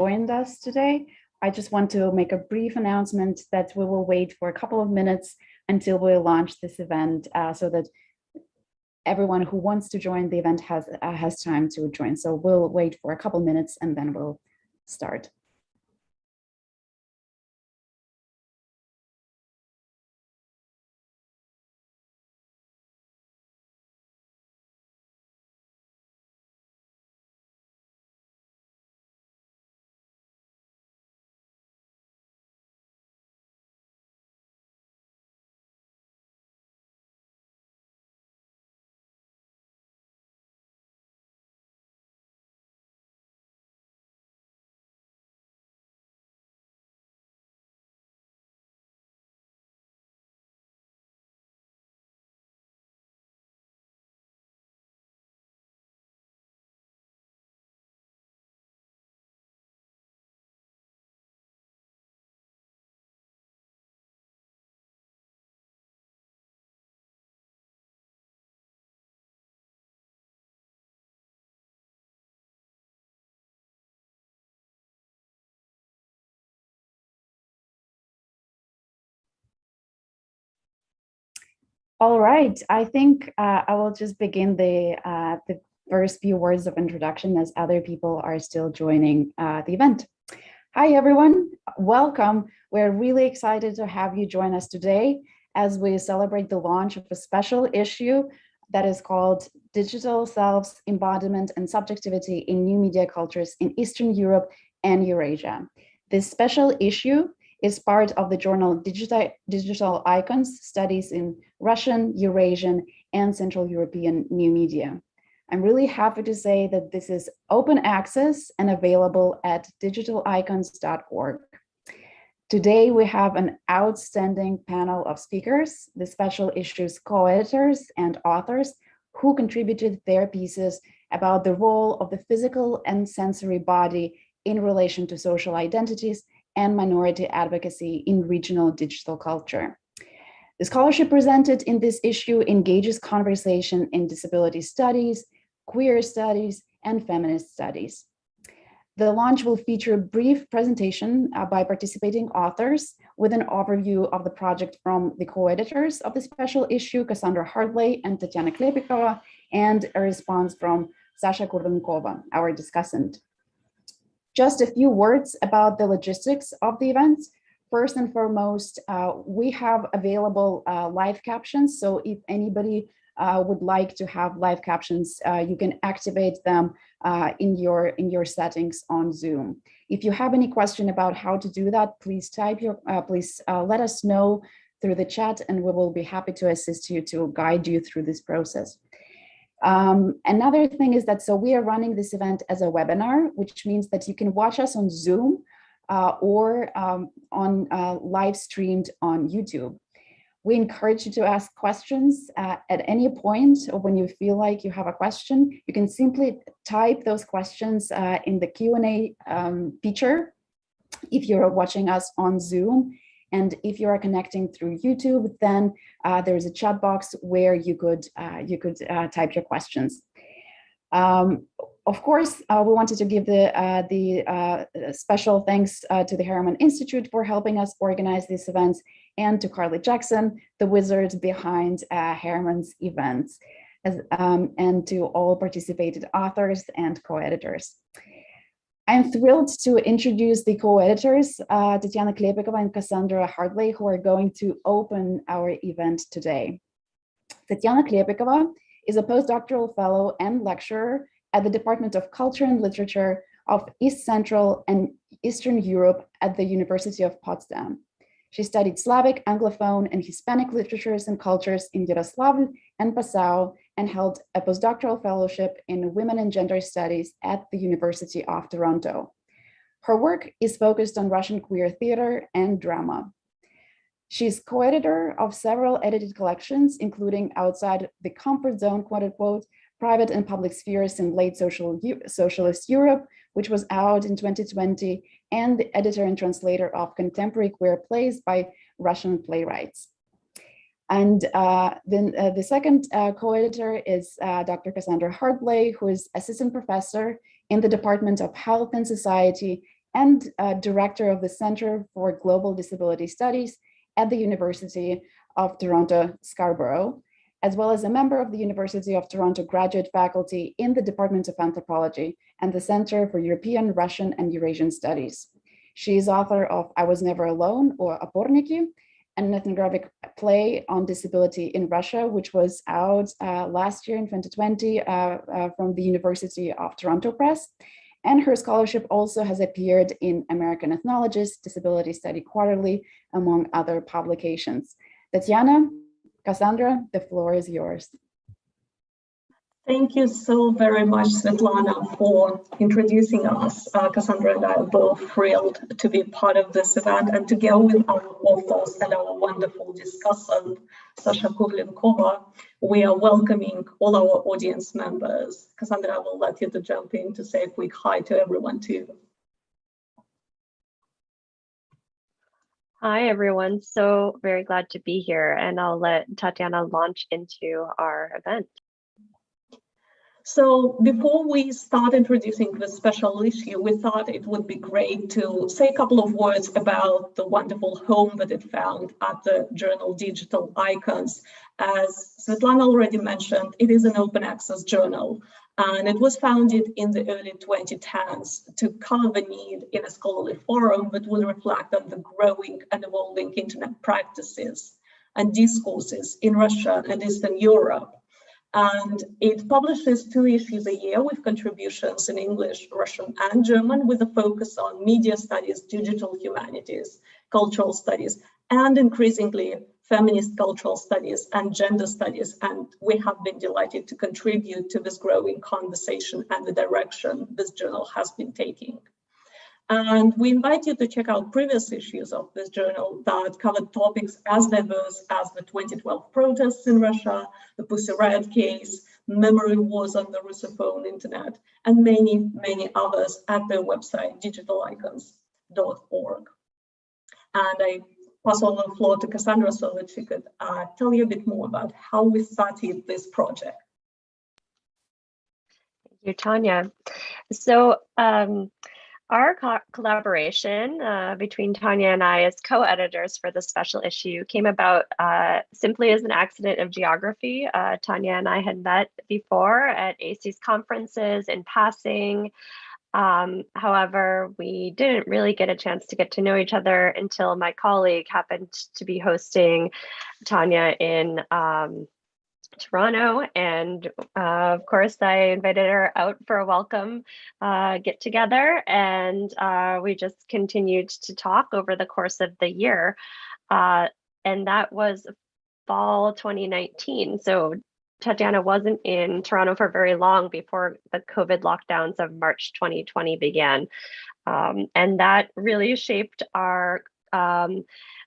joined us today. I just want to make a brief announcement that we will wait for a couple of minutes until we launch this event so that everyone who wants to join the event has time to join. So we'll wait for a couple minutes and then we'll start. All right, I think I will just begin the first few words of introduction as other people are still joining the event. Hi, everyone. Welcome. We're really excited to have you join us today as we celebrate the launch of a special issue that is called Digital Selves, Embodiment and Subjectivity in New Media Cultures in Eastern Europe and Eurasia. This special issue is part of the journal Digital Icons, Studies in Russian, Eurasian, and Central European New Media. I'm really happy to say that this is open access and available at digitalicons.org. Today, we have an outstanding panel of speakers, the special issue's co-editors and authors who contributed their pieces about the role of the physical and sensory body in relation to social identities and minority advocacy in regional digital culture. The scholarship presented in this issue engages conversation in disability studies, queer studies, and feminist studies. The launch will feature a brief presentation by participating authors with an overview of the project from the co-editors of the special issue, Cassandra Hartblay and Tatyana Klepikova, and a response from Sasha Kurlenkova, our discussant. Just a few words about the logistics of the event. First and foremost, we have available live captions. So if anybody would like to have live captions, you can activate them in your settings on Zoom. If you have any question about how to do that, please let us know through the chat, and we will be happy to assist you to guide you through this process. Another thing is that, so we are running this event as a webinar, which means that you can watch us on Zoom or on live streamed on YouTube. We encourage you to ask questions at any point, or when you feel like you have a question. You can simply type those questions in the Q&A feature if you're watching us on Zoom. And if you are connecting through YouTube, then there is a chat box where you could type your questions. Of course, we wanted to give the special thanks to the Harriman Institute for helping us organize these events, and to Carly Jackson, the wizard behind Harriman's events, and to all participated authors and co-editors. I'm thrilled to introduce the co-editors, Tatyana Klepikova and Cassandra Hartblay, who are going to open our event today. Tatyana Klepikova is a postdoctoral fellow and lecturer at the Department of Culture and Literature of East Central and Eastern Europe at the University of Potsdam. She studied Slavic, Anglophone, and Hispanic literatures and cultures in Yaroslavl and Passau, and held a postdoctoral fellowship in women and gender studies at the University of Toronto. Her work is focused on Russian queer theater and drama. She's co-editor of several edited collections, including Outside the Comfort Zone, quote unquote, Private and Public Spheres in Late Socialist Europe, which was out in 2020, and the editor and translator of contemporary queer plays by Russian playwrights. And then the second co-editor is Dr. Cassandra Hartblay, who is assistant professor in the Department of Health and Society and director of the Center for Global Disability Studies at the University of Toronto, Scarborough, as well as a member of the University of Toronto graduate faculty in the Department of Anthropology and the Center for European, Russian, and Eurasian Studies. She is author of I Was Never Alone, or Oporniki, an ethnographic play on disability in Russia, which was out last year in 2020 from the University of Toronto Press. And her scholarship also has appeared in American Ethnologist, Disability Study Quarterly, among other publications. Tatiana, Cassandra, the floor is yours. Thank you so very much, Svetlana, for introducing us. Cassandra and I are both thrilled to be part of this event and to go with our authors and our wonderful discussant, Sasha Kurlenkova. We are welcoming all our audience members. Cassandra, I will let you to jump in to say a quick hi to everyone too. Hi, everyone. So very glad to be here, and I'll let Tatyana launch into our event. So before we start introducing the special issue, we thought it would be great to say a couple of words about the wonderful home that it found at the journal Digital Icons. As Svetlana already mentioned, it is an open access journal, and it was founded in the early 2010s to cover the need in a scholarly forum that will reflect on the growing and evolving internet practices and discourses in Russia and Eastern Europe. And it publishes 2 issues a year with contributions in English, Russian, and German, with a focus on media studies, digital humanities, cultural studies, and increasingly feminist cultural studies and gender studies. And we have been delighted to contribute to this growing conversation and the direction this journal has been taking. And we invite you to check out previous issues of this journal that covered topics as diverse as the 2012 protests in Russia, the Pussy Riot case, memory wars on the Russophone internet, and many, many others at their website, digitalicons.org. And I pass on the floor to Cassandra so that she could tell you a bit more about how we started this project. Thank you, Tanya. So, our collaboration between Tanya and I as co-editors for the special issue came about simply as an accident of geography. Tanya and I had met before at ACES conferences in passing. However, we didn't really get a chance to get to know each other until my colleague happened to be hosting Tanya in Toronto, and of course I invited her out for a welcome get together, and we just continued to talk over the course of the year, and that was fall 2019. So Tatyana wasn't in Toronto for very long before the COVID lockdowns of March 2020 began, and that really shaped our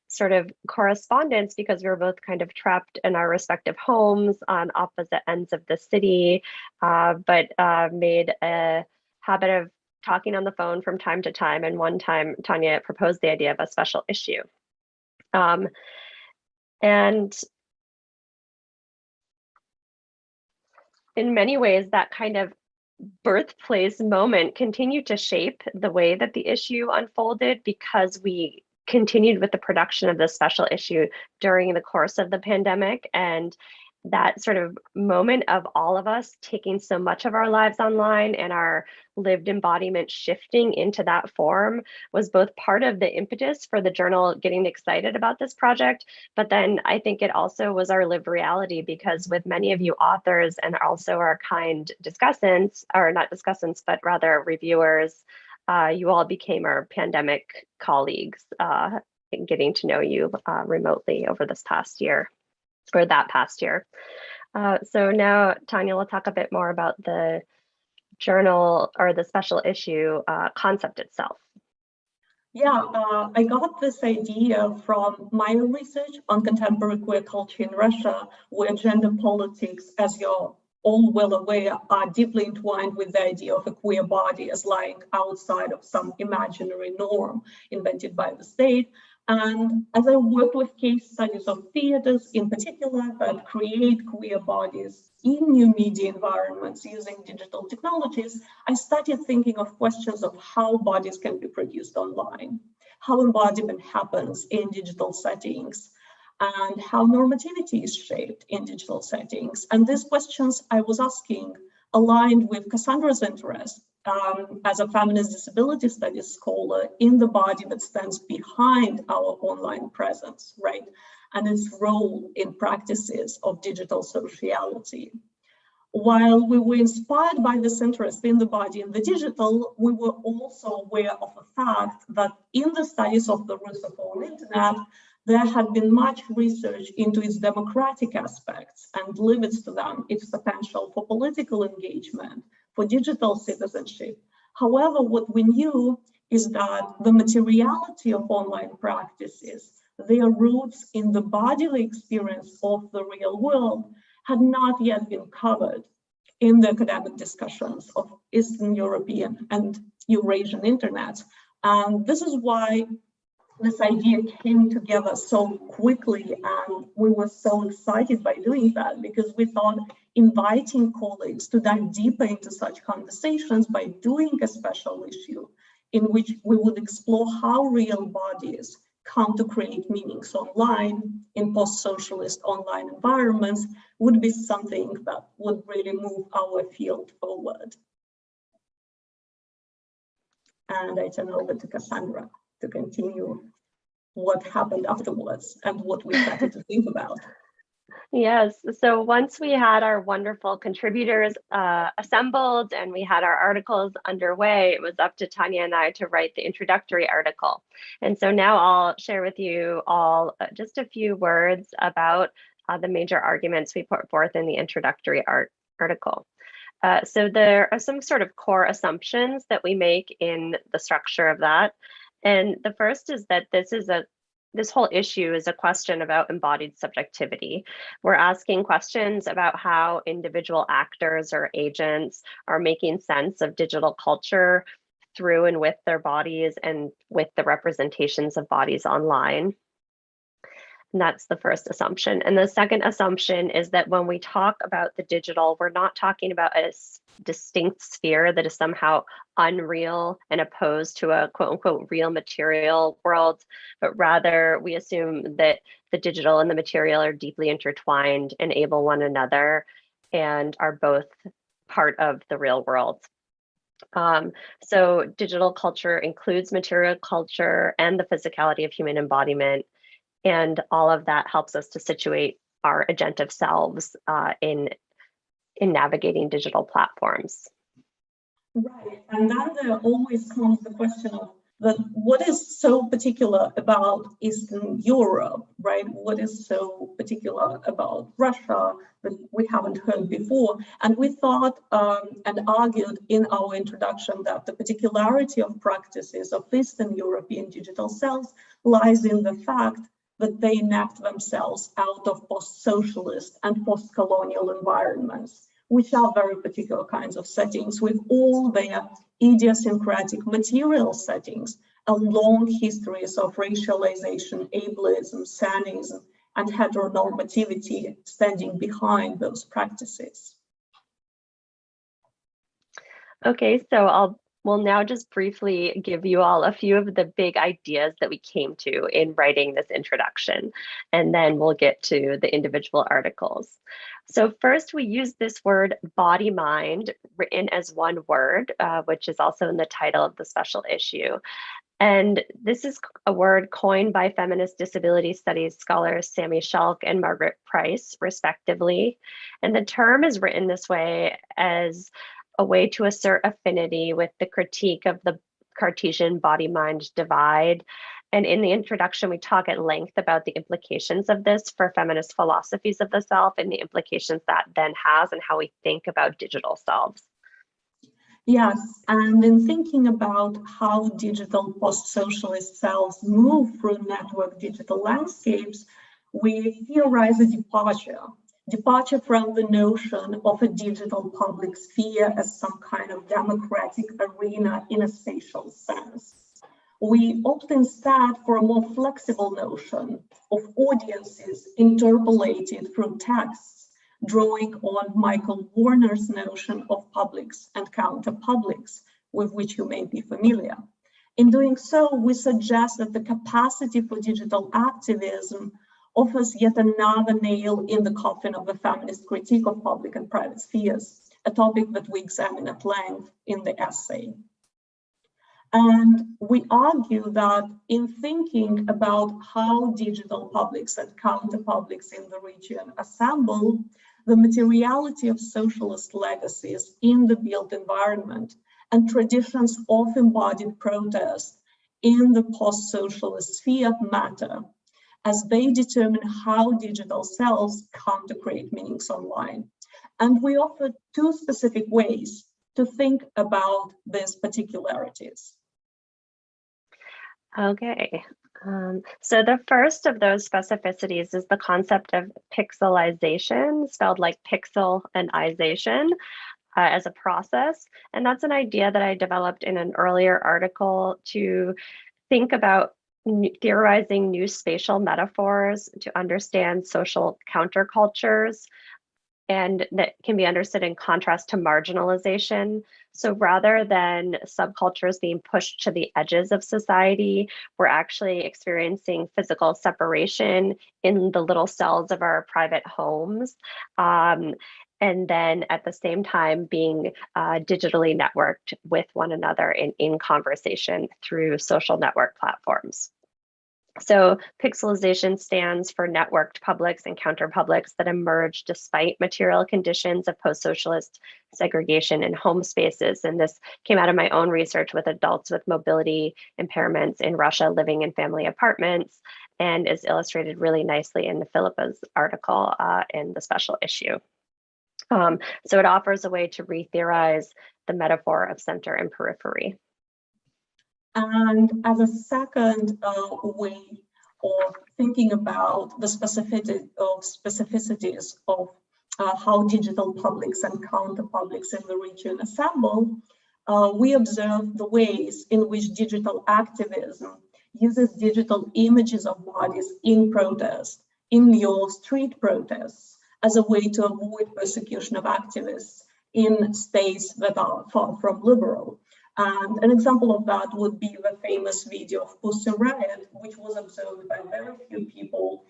sort of correspondence, because we were both kind of trapped in our respective homes on opposite ends of the city, but made a habit of talking on the phone from time to time. And one time Tanya proposed the idea of a special issue. And in many ways, that kind of birthplace moment continued to shape the way that the issue unfolded, because we continued with the production of this special issue during the course of the pandemic. And that sort of moment of all of us taking so much of our lives online and our lived embodiment shifting into that form was both part of the impetus for the journal getting excited about this project. But then I think it also was our lived reality, because with many of you authors and also our kind discussants, or not discussants, but rather reviewers, you all became our pandemic colleagues, in getting to know you remotely over this past year, or that past year. So now Tanya will talk a bit more about the journal, or the special issue concept itself. Yeah, I got this idea from my research on contemporary queer culture in Russia, where gender politics, as you're all well aware, are deeply entwined with the idea of a queer body as lying outside of some imaginary norm invented by the state. And as I worked with case studies of theaters in particular that create queer bodies in new media environments using digital technologies, I started thinking of questions of how bodies can be produced online, how embodiment happens in digital settings, and how normativity is shaped in digital settings. And these questions I was asking aligned with Cassandra's interest as a feminist disability studies scholar in the body that stands behind our online presence, right? And its role in practices of digital sociality. While we were inspired by this interest in the body and the digital, we were also aware of the fact that in the studies of the Russophone internet, there had been much research into its democratic aspects and limits to them, its potential for political engagement, for digital citizenship. However, what we knew is that the materiality of online practices, their roots in the bodily experience of the real world, had not yet been covered in the academic discussions of Eastern European and Eurasian internets. And this is why this idea came together so quickly, and we were so excited by doing that, because we thought inviting colleagues to dive deeper into such conversations by doing a special issue in which we would explore how real bodies come to create meanings online in post-socialist online environments would be something that would really move our field forward. And I turn over to Cassandra to continue what happened afterwards and what we started to think about. Yes, so once we had our wonderful contributors assembled and we had our articles underway, it was up to Tanya and I to write the introductory article. And so now I'll share with you all just a few words about the major arguments we put forth in the introductory article. So there are some sort of core assumptions that we make in the structure of that. And the first is that this whole issue is a question about embodied subjectivity. We're asking questions about how individual actors or agents are making sense of digital culture through and with their bodies and with the representations of bodies online. And that's the first assumption. And the second assumption is that when we talk about the digital, we're not talking about a distinct sphere that is somehow unreal and opposed to a quote unquote real material world, but rather we assume that the digital and the material are deeply intertwined, enable one another, and are both part of the real world. So digital culture includes material culture and the physicality of human embodiment. And all of that helps us to situate our agentive selves in navigating digital platforms. Right, and then there always comes the question of what is so particular about Eastern Europe, right? What is so particular about Russia that we haven't heard before? And we thought and argued in our introduction that the particularity of practices of Eastern European digital selves lies in the fact that they enact themselves out of post-socialist and post-colonial environments, which are very particular kinds of settings with all their idiosyncratic material settings and long histories of racialization, ableism, sanism, and heteronormativity standing behind those practices. Okay, so we'll now just briefly give you all a few of the big ideas that we came to in writing this introduction, and then we'll get to the individual articles. So first, we use this word Bodymind, written as one word, which is also in the title of the special issue. And this is a word coined by feminist disability studies scholars Sammy Shulk and Margaret Price, respectively. And the term is written this way as a way to assert affinity with the critique of the Cartesian body-mind divide. And in the introduction, we talk at length about the implications of this for feminist philosophies of the self and the implications that then has and how we think about digital selves. Yes, and in thinking about how digital post-socialist selves move through network digital landscapes, we theorize a departure from the notion of a digital public sphere as some kind of democratic arena in a spatial sense. we opt instead for a more flexible notion of audiences interpolated through texts, drawing on Michael Warner's notion of publics and counterpublics, with which you may be familiar. In doing so, we suggest that the capacity for digital activism offers yet another nail in the coffin of the feminist critique of public and private spheres, a topic that we examine at length in the essay. And we argue that in thinking about how digital publics and counterpublics in the region assemble, the materiality of socialist legacies in the built environment and traditions of embodied protest in the post-socialist sphere matter, as they determine how digital selves come to create meanings online. And we offer two specific ways to think about these particularities. Okay, so the first of those specificities is the concept of pixelization, spelled like pixel and ization, as a process. And that's an idea that I developed in an earlier article to think about theorizing new spatial metaphors to understand social countercultures, and that can be understood in contrast to marginalization. So rather than subcultures being pushed to the edges of society, we're actually experiencing physical separation in the little cells of our private homes. And then at the same time being digitally networked with one another in conversation through social network platforms. So pixelization stands for networked publics and counterpublics that emerge despite material conditions of post-socialist segregation in home spaces. And this came out of my own research with adults with mobility impairments in Russia living in family apartments, and is illustrated really nicely in the Philipa's article in the special issue. So it offers a way to re-theorize the metaphor of center and periphery. And as a second way of thinking about the specificities of how digital publics and counterpublics in the region assemble, we observe the ways in which digital activism uses digital images of bodies in protest, in lieu of street protests, as a way to avoid persecution of activists in states that are far from liberal. And an example of that would be the famous video of Pussy Riot, which was observed by very few people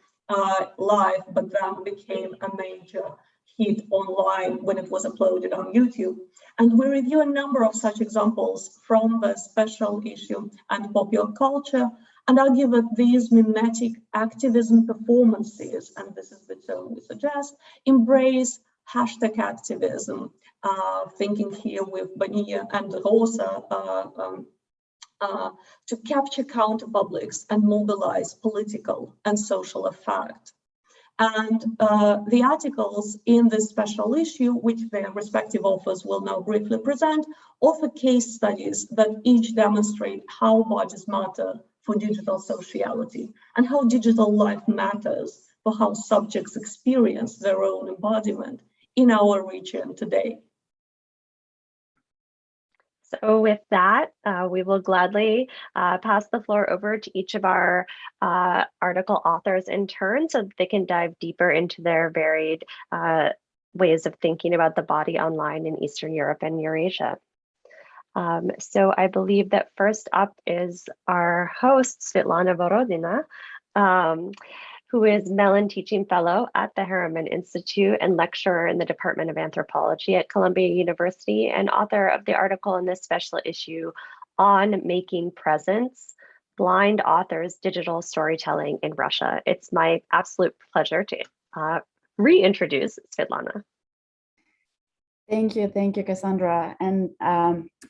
live, but then became a major hit online when it was uploaded on YouTube. And we review a number of such examples from the special issue and popular culture, and argue that these mimetic activism performances, and this is the term we suggest, embrace hashtag activism, thinking here with Bonilla and Rosa, to capture counterpublics and mobilize political and social effect. And the articles in this special issue, which their respective authors will now briefly present, offer case studies that each demonstrate how bodies matter for digital sociality and how digital life matters for how subjects experience their own embodiment in our region today. So with that, we will gladly pass the floor over to each of our article authors in turn so that they can dive deeper into their varied ways of thinking about the body online in Eastern Europe and Eurasia. So I believe that first up is our host, Svetlana Vorodina, who is Mellon Teaching Fellow at the Harriman Institute and lecturer in the Department of Anthropology at Columbia University, and author of the article in this special issue on Making Presence, Blind Authors Digital Storytelling in Russia. It's my absolute pleasure to reintroduce Svetlana. Thank you, Cassandra. And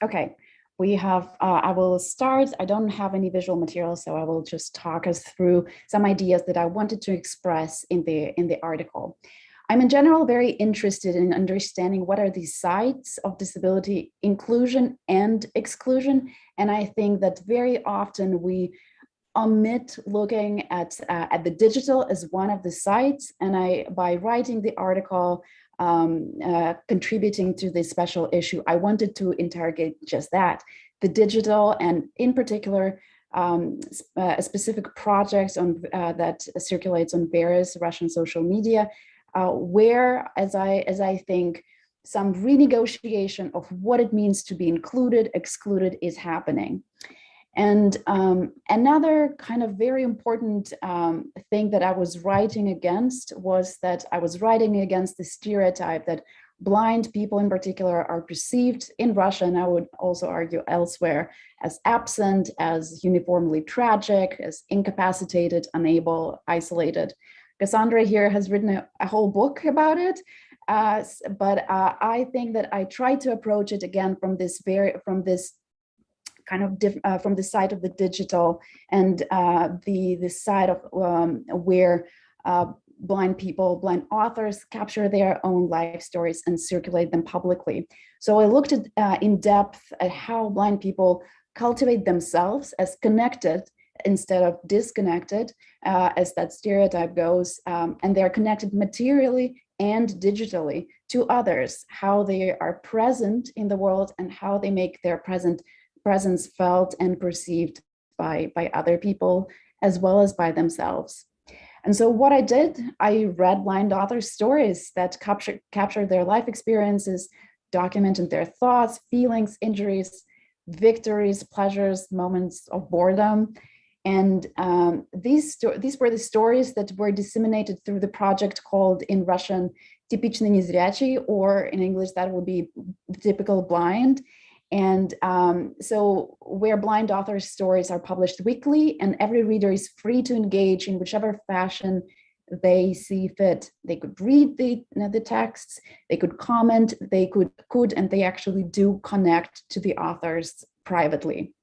okay, we have, I will start. I don't have any visual material, so I will just talk us through some ideas that I wanted to express in the article. I'm in general very interested in understanding what are the sides of disability inclusion and exclusion. And I think that very often we omit looking at the digital as one of the sides. And by writing the article, contributing to this special issue, I wanted to interrogate just that, the digital, and in particular, a specific project on that circulates on various Russian social media, where, as I think, some renegotiation of what it means to be included, excluded is happening. And another kind of very important thing that I was writing against was that I was writing against the stereotype that blind people in particular are perceived in Russia, and I would also argue elsewhere, as absent, as uniformly tragic, as incapacitated, unable, isolated. Cassandra here has written a whole book about it. But I think that I try to approach it again from this kind of from the side of the digital and the side of where blind people, blind authors capture their own life stories and circulate them publicly. So I looked at in depth at how blind people cultivate themselves as connected instead of disconnected, as that stereotype goes, and they're connected materially and digitally to others, how they are present in the world and how they make their presence felt and perceived by other people as well as by themselves. And so what I did, I read blind authors' stories that captured their life experiences, documented their thoughts, feelings, injuries, victories, pleasures, moments of boredom. And these were the stories that were disseminated through the project called in Russian "Typichny nezrячий," or in English that would be "the typical blind." And so where blind authors' stories are published weekly, and every reader is free to engage in whichever fashion they see fit. They could read the texts, they could comment, they could, and they actually do connect to the authors privately.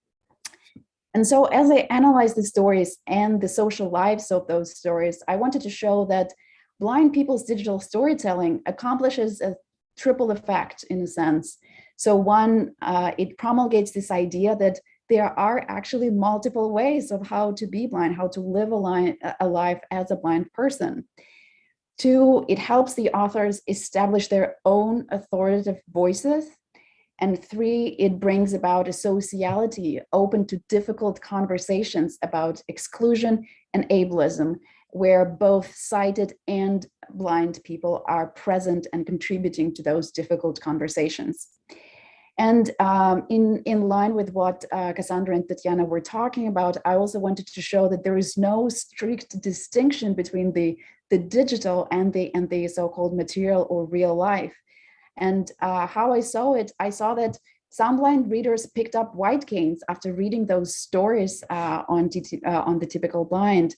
And so as I analyzed the stories and the social lives of those stories, I wanted to show that blind people's digital storytelling accomplishes a triple effect in a sense. So one, it promulgates this idea that there are actually multiple ways of how to be blind, how to live a life as a blind person. Two, it helps the authors establish their own authoritative voices. And three, it brings about a sociality open to difficult conversations about exclusion and ableism, where both sighted and blind people are present and contributing to those difficult conversations. And in line with what Cassandra and Tatiana were talking about, I also wanted to show that there is no strict distinction between the digital and the so-called material or real life. And how I saw it, I saw that some blind readers picked up white canes after reading those stories on the typical blind.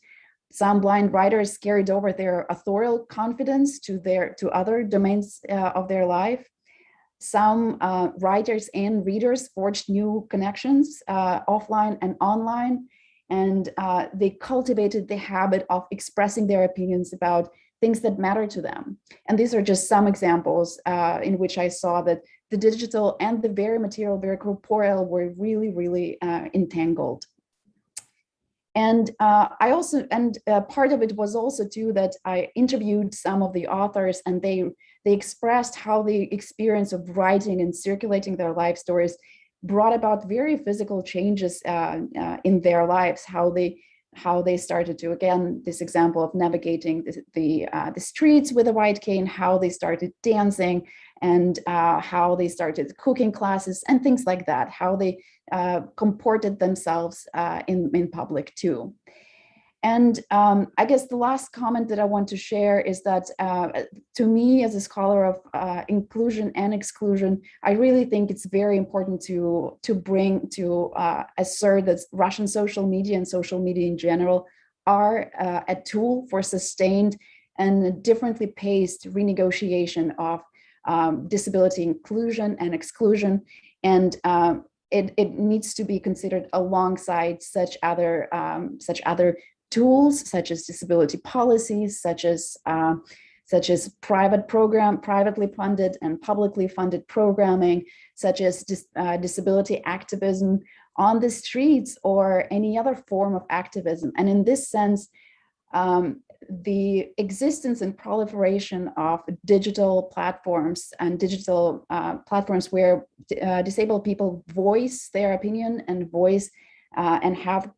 Some blind writers carried over their authorial confidence to other domains of their life. Some writers and readers forged new connections offline and online, and they cultivated the habit of expressing their opinions about things that matter to them. And these are just some examples in which I saw that the digital and the very material, very corporeal were really, really entangled. And part of it was also too that I interviewed some of the authors, and they expressed how the experience of writing and circulating their life stories brought about very physical changes in their lives, how they started to, again, this example of navigating the streets with a white cane, how they started dancing, and how they started cooking classes and things like that, how they comported themselves in public too. And I guess the last comment that I want to share is that to me, as a scholar of inclusion and exclusion, I really think it's very important to assert that Russian social media and social media in general are a tool for sustained and differently paced renegotiation of disability inclusion and exclusion. And it needs to be considered alongside such other tools, such as disability policies, such as privately funded and publicly funded programming, such as disability activism on the streets or any other form of activism. And in this sense, the existence and proliferation of digital platforms and digital platforms where disabled people voice their opinion and voice and have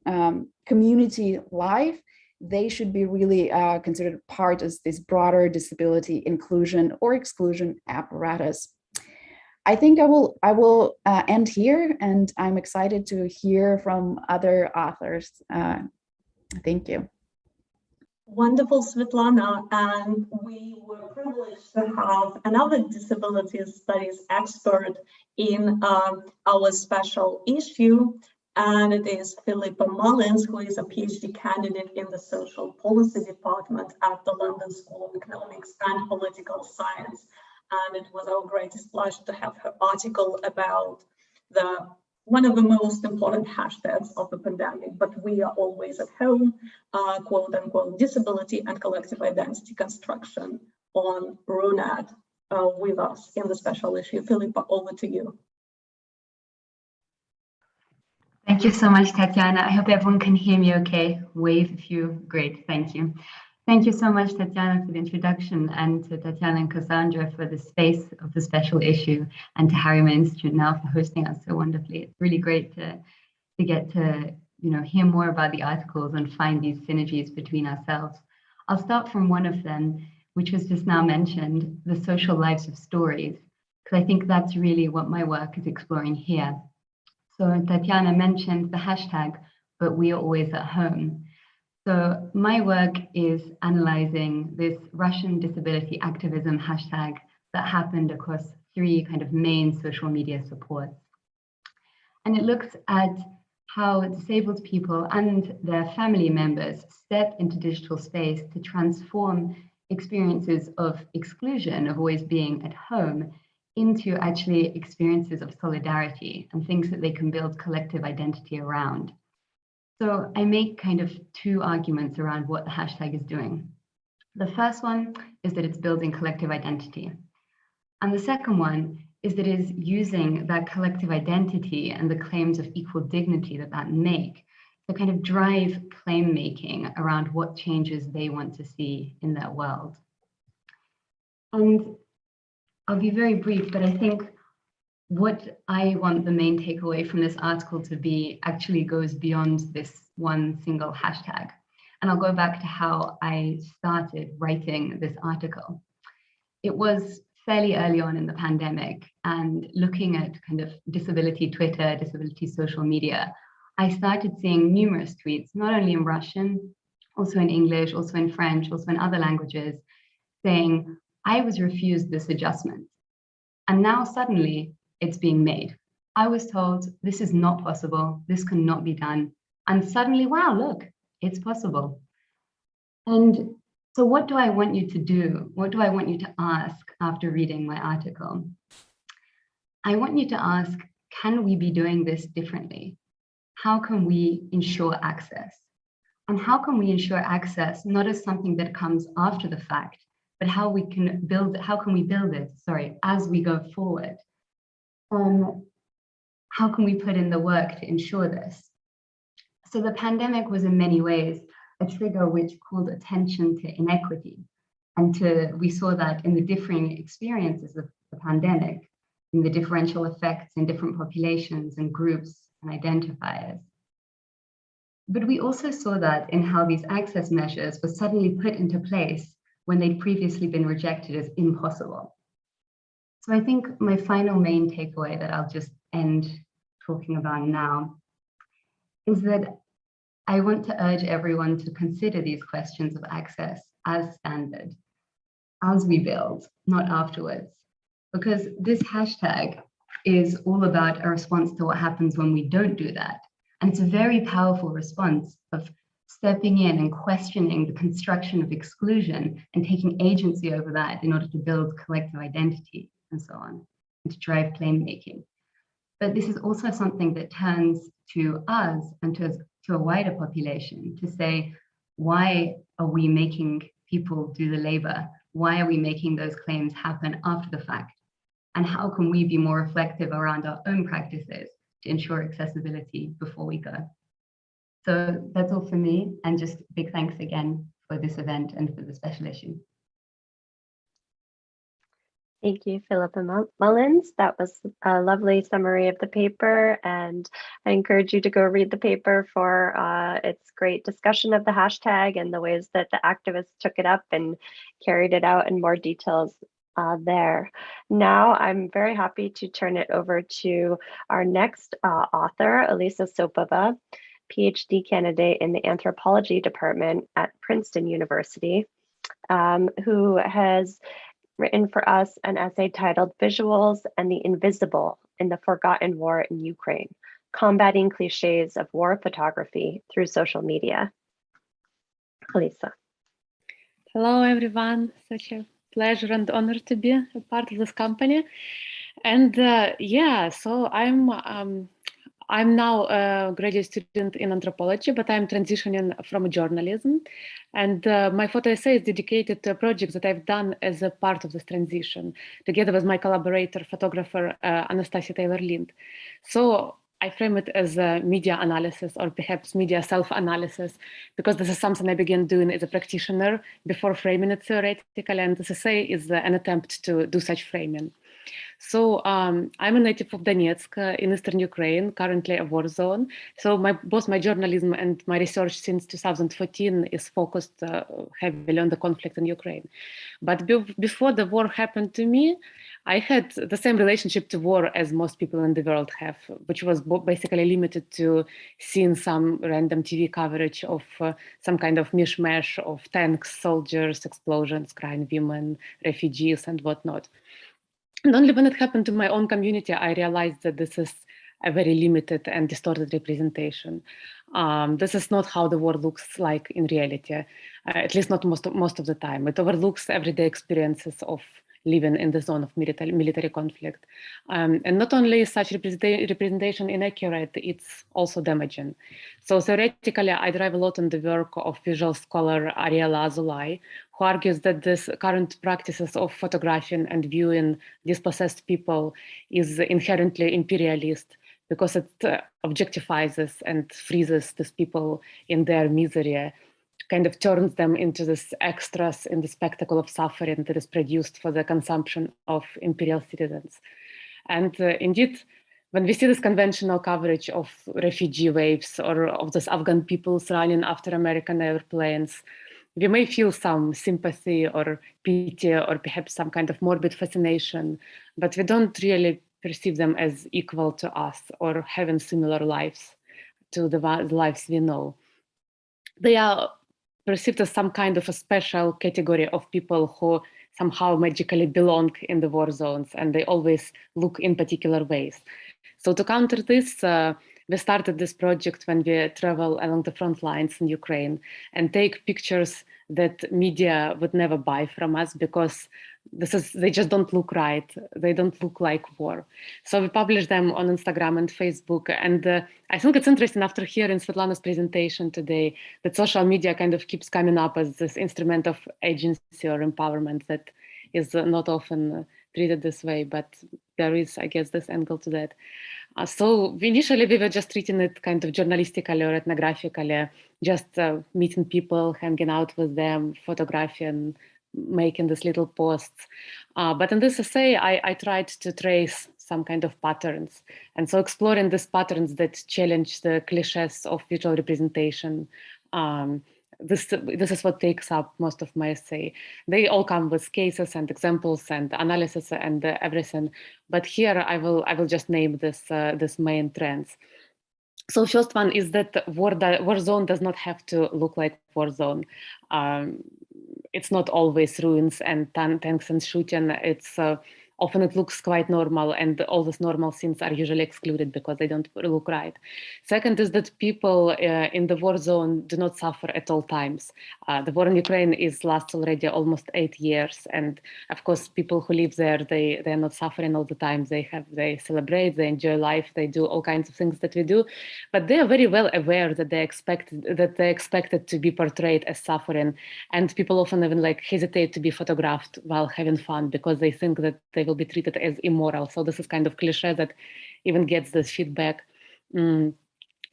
community life, they should be really considered part of this broader disability inclusion or exclusion apparatus. I think I will end here, and I'm excited to hear from other authors. Thank you. Wonderful, Svetlana, and we were privileged to have another disability studies expert in our special issue, and it is Philipa Mullins, who is a PhD candidate in the Social Policy Department at the London School of Economics and Political Science. And it was our greatest pleasure to have her article about one of the most important hashtags of the pandemic, but we are always at home, quote unquote, disability and collective identity construction on RUNET with us in the special issue. Philipa, over to you. Thank you so much, Tatiana. I hope everyone can hear me okay. Wave if you, great, thank you. Thank you so much, Tatiana, for the introduction, and to Tatiana and Cassandra for the space of the special issue, and to Harriman Institute now for hosting us so wonderfully. It's really great to get to hear more about the articles and find these synergies between ourselves. I'll start from one of them, which was just now mentioned, the social lives of stories, because I think that's really what my work is exploring here. So Tatiana mentioned the hashtag, but we are always at home. So my work is analyzing this Russian disability activism hashtag that happened across 3 kind of main social media supports. And it looks at how disabled people and their family members step into digital space to transform experiences of exclusion, of always being at home, into actually experiences of solidarity and things that they can build collective identity around. So I make kind of 2 arguments around what the hashtag is doing. The first one is that it's building collective identity. And the second one is that it is using that collective identity and the claims of equal dignity that make to kind of drive claim making around what changes they want to see in their world. And I'll be very brief, but I think what I want the main takeaway from this article to be actually goes beyond this one single hashtag. And I'll go back to how I started writing this article. It was fairly early on in the pandemic, and looking at kind of disability Twitter, disability social media, I started seeing numerous tweets, not only in Russian, also in English, also in French, also in other languages, saying, I was refused this adjustment. And now suddenly, it's being made. I was told this is not possible, this cannot be done. And suddenly, wow, look, it's possible. And so what do I want you to do? What do I want you to ask after reading my article? I want you to ask, can we be doing this differently? How can we ensure access? And how can we ensure access not as something that comes after the fact, but how we can build, how can we build it, as we go forward? How can we put in the work to ensure this? So the pandemic was in many ways a trigger which called attention to inequity. And we saw that in the differing experiences of the pandemic, in the differential effects in different populations and groups and identifiers. But we also saw that in how these access measures were suddenly put into place when they'd previously been rejected as impossible. So I think my final main takeaway that I'll just end talking about now is that I want to urge everyone to consider these questions of access as standard, as we build, not afterwards. Because this hashtag is all about a response to what happens when we don't do that. And it's a very powerful response of stepping in and questioning the construction of exclusion and taking agency over that in order to build collective identity and so on, and to drive claim making. But this is also something that turns to us and to a wider population to say, why are we making people do the labor? Why are we making those claims happen after the fact? And how can we be more reflective around our own practices to ensure accessibility before we go? So that's all for me, and just big thanks again for this event and for the special issue. Thank you, Philipa Mullins. That was a lovely summary of the paper, and I encourage you to go read the paper for its great discussion of the hashtag and the ways that the activists took it up and carried it out in more details there. Now, I'm very happy to turn it over to our next author, Elisa Sopova, PhD candidate in the anthropology department at Princeton University, who has written for us an essay titled Visuals and the Invisible in the Forgotten War in Ukraine, Combating Cliches of War Photography Through Social Media. Elisa. Hello, everyone. Such a pleasure and honor to be a part of this company. And yeah, so I'm now a graduate student in anthropology, but I'm transitioning from journalism. And my photo essay is dedicated to a project that I've done as a part of this transition, together with my collaborator, photographer, Anastasia Deverlind. So I frame it as a media analysis, or perhaps media self-analysis, because this is something I began doing as a practitioner before framing it theoretically. And this essay is an attempt to do such framing. So I'm a native of Donetsk in Eastern Ukraine, currently a war zone. So both my journalism and my research since 2014 is focused heavily on the conflict in Ukraine. But before the war happened to me, I had the same relationship to war as most people in the world have, which was basically limited to seeing some random TV coverage of some kind of mishmash of tanks, soldiers, explosions, crying women, refugees, and whatnot. And only when it happened to my own community, I realized that this is a very limited and distorted representation. This is not how the war looks like in reality, at least not most of the time. It overlooks everyday experiences of living in the zone of military conflict. And not only is such representation inaccurate, it's also damaging. So theoretically, I derive a lot on the work of visual scholar Ariela Azulai, who argues that this current practices of photographing and viewing dispossessed people is inherently imperialist, because it objectifies and freezes these people in their misery, kind of turns them into this extras in the spectacle of suffering that is produced for the consumption of imperial citizens. And indeed, when we see this conventional coverage of refugee waves or of those Afghan peoples running after American airplanes, we may feel some sympathy or pity or perhaps some kind of morbid fascination, but we don't really perceive them as equal to us or having similar lives to the lives we know. They are perceived as some kind of a special category of people who somehow magically belong in the war zones, and they always look in particular ways. So to counter this, we started this project when we travel along the front lines in Ukraine and take pictures that media would never buy from us, because they just don't look right. They don't look like war. So we publish them on Instagram and Facebook. And I think it's interesting, after hearing Svetlana's presentation today, that social media kind of keeps coming up as this instrument of agency or empowerment that is not often treated this way, but there is, I guess, this angle to that. So initially we were just treating it kind of journalistically or ethnographically, just meeting people, hanging out with them, photographing, making these little posts. But in this essay, I tried to trace some kind of patterns. And so exploring these patterns that challenge the cliches of visual representation, this is what takes up most of my essay. They all come with cases and examples and analysis and everything. But here I will just name this main trends. So first one is that war zone does not have to look like war zone. It's not always ruins and tanks and shooting. It's often it looks quite normal, and all these normal scenes are usually excluded because they don't look right. Second is that people in the war zone do not suffer at all times. The war in Ukraine lasts already almost 8 years, and of course people who live there, they're not suffering all the time. They celebrate, they enjoy life, they do all kinds of things that we do, but they are very well aware that they're expected to be portrayed as suffering, and people often even hesitate to be photographed while having fun because they think that they will be treated as immoral. So this is kind of cliche that even gets this feedback.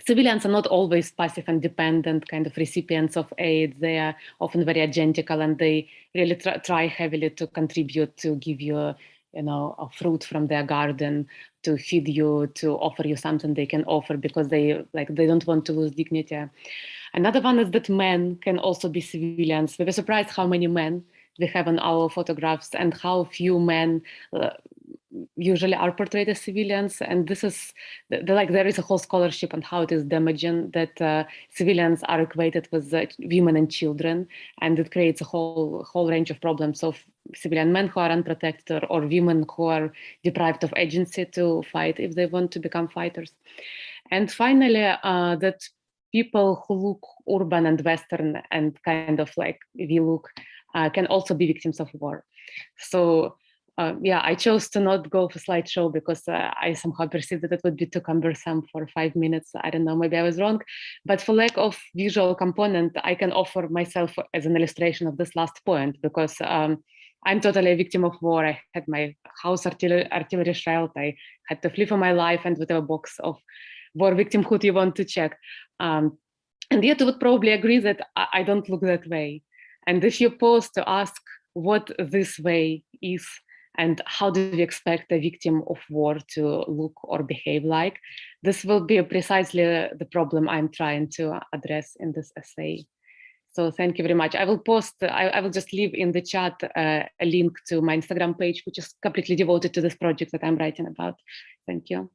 Civilians are not always passive and dependent kind of recipients of aid. They are often very agentical, and they really try heavily to contribute to give you a fruit from their garden to feed you, to offer you something they can offer because they don't want to lose dignity. Another one is that men can also be civilians. We were surprised how many men we have on our photographs and how few men usually are portrayed as civilians. And this is there is a whole scholarship on how it is damaging that civilians are equated with women and children, and it creates a whole range of problems of civilian men who are unprotected or women who are deprived of agency to fight if they want to become fighters. And finally, that people who look urban and Western and kind of like we look can also be victims of war. So I chose to not go for slideshow because I somehow perceived that it would be too cumbersome for 5 minutes. I don't know, maybe I was wrong. But for lack of visual component, I can offer myself as an illustration of this last point, because I'm totally a victim of war. I had my house artillery shelled. I had to flee for my life, and whatever box of war victimhood you want to check. And yet you would probably agree that I don't look that way. And if you pause to ask what this way is, and how do we expect a victim of war to look or behave like, this will be precisely the problem I'm trying to address in this essay. So thank you very much. I will post, I will just leave in the chat a link to my Instagram page, which is completely devoted to this project that I'm writing about. Thank you.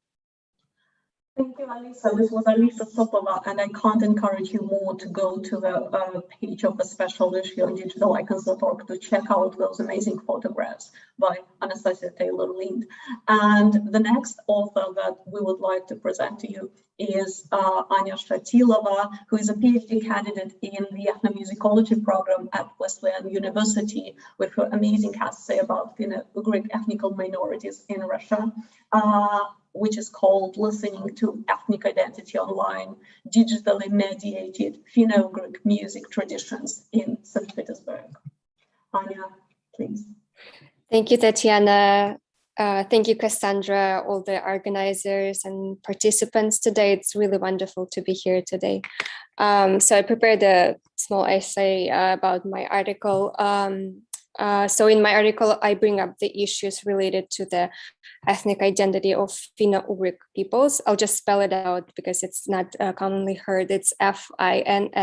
Thank you, Alisa. This was Alisa Sopova, and I can't encourage you more to go to the page of the special issue on digitalicons.org to check out those amazing photographs by Anastasia Deverlind. And the next author that we would like to present to you is Anya Shatilova, who is a PhD candidate in the ethnomusicology program at Wesleyan University, with her amazing essay about Finno-Ugric ethnic minorities in Russia, which is called Listening to Ethnic Identity Online, Digitally Mediated Finno-Ugric Music Traditions in St. Petersburg. Anya, please. Thank you, Tatiana. Thank you, Cassandra, all the organizers and participants today. It's really wonderful to be here today. So I prepared a small essay about my article. So in my article, I bring up the issues related to the ethnic identity of Finno-Ugric peoples. I'll just spell it out because it's not commonly heard. It's FINNO-UGRIC.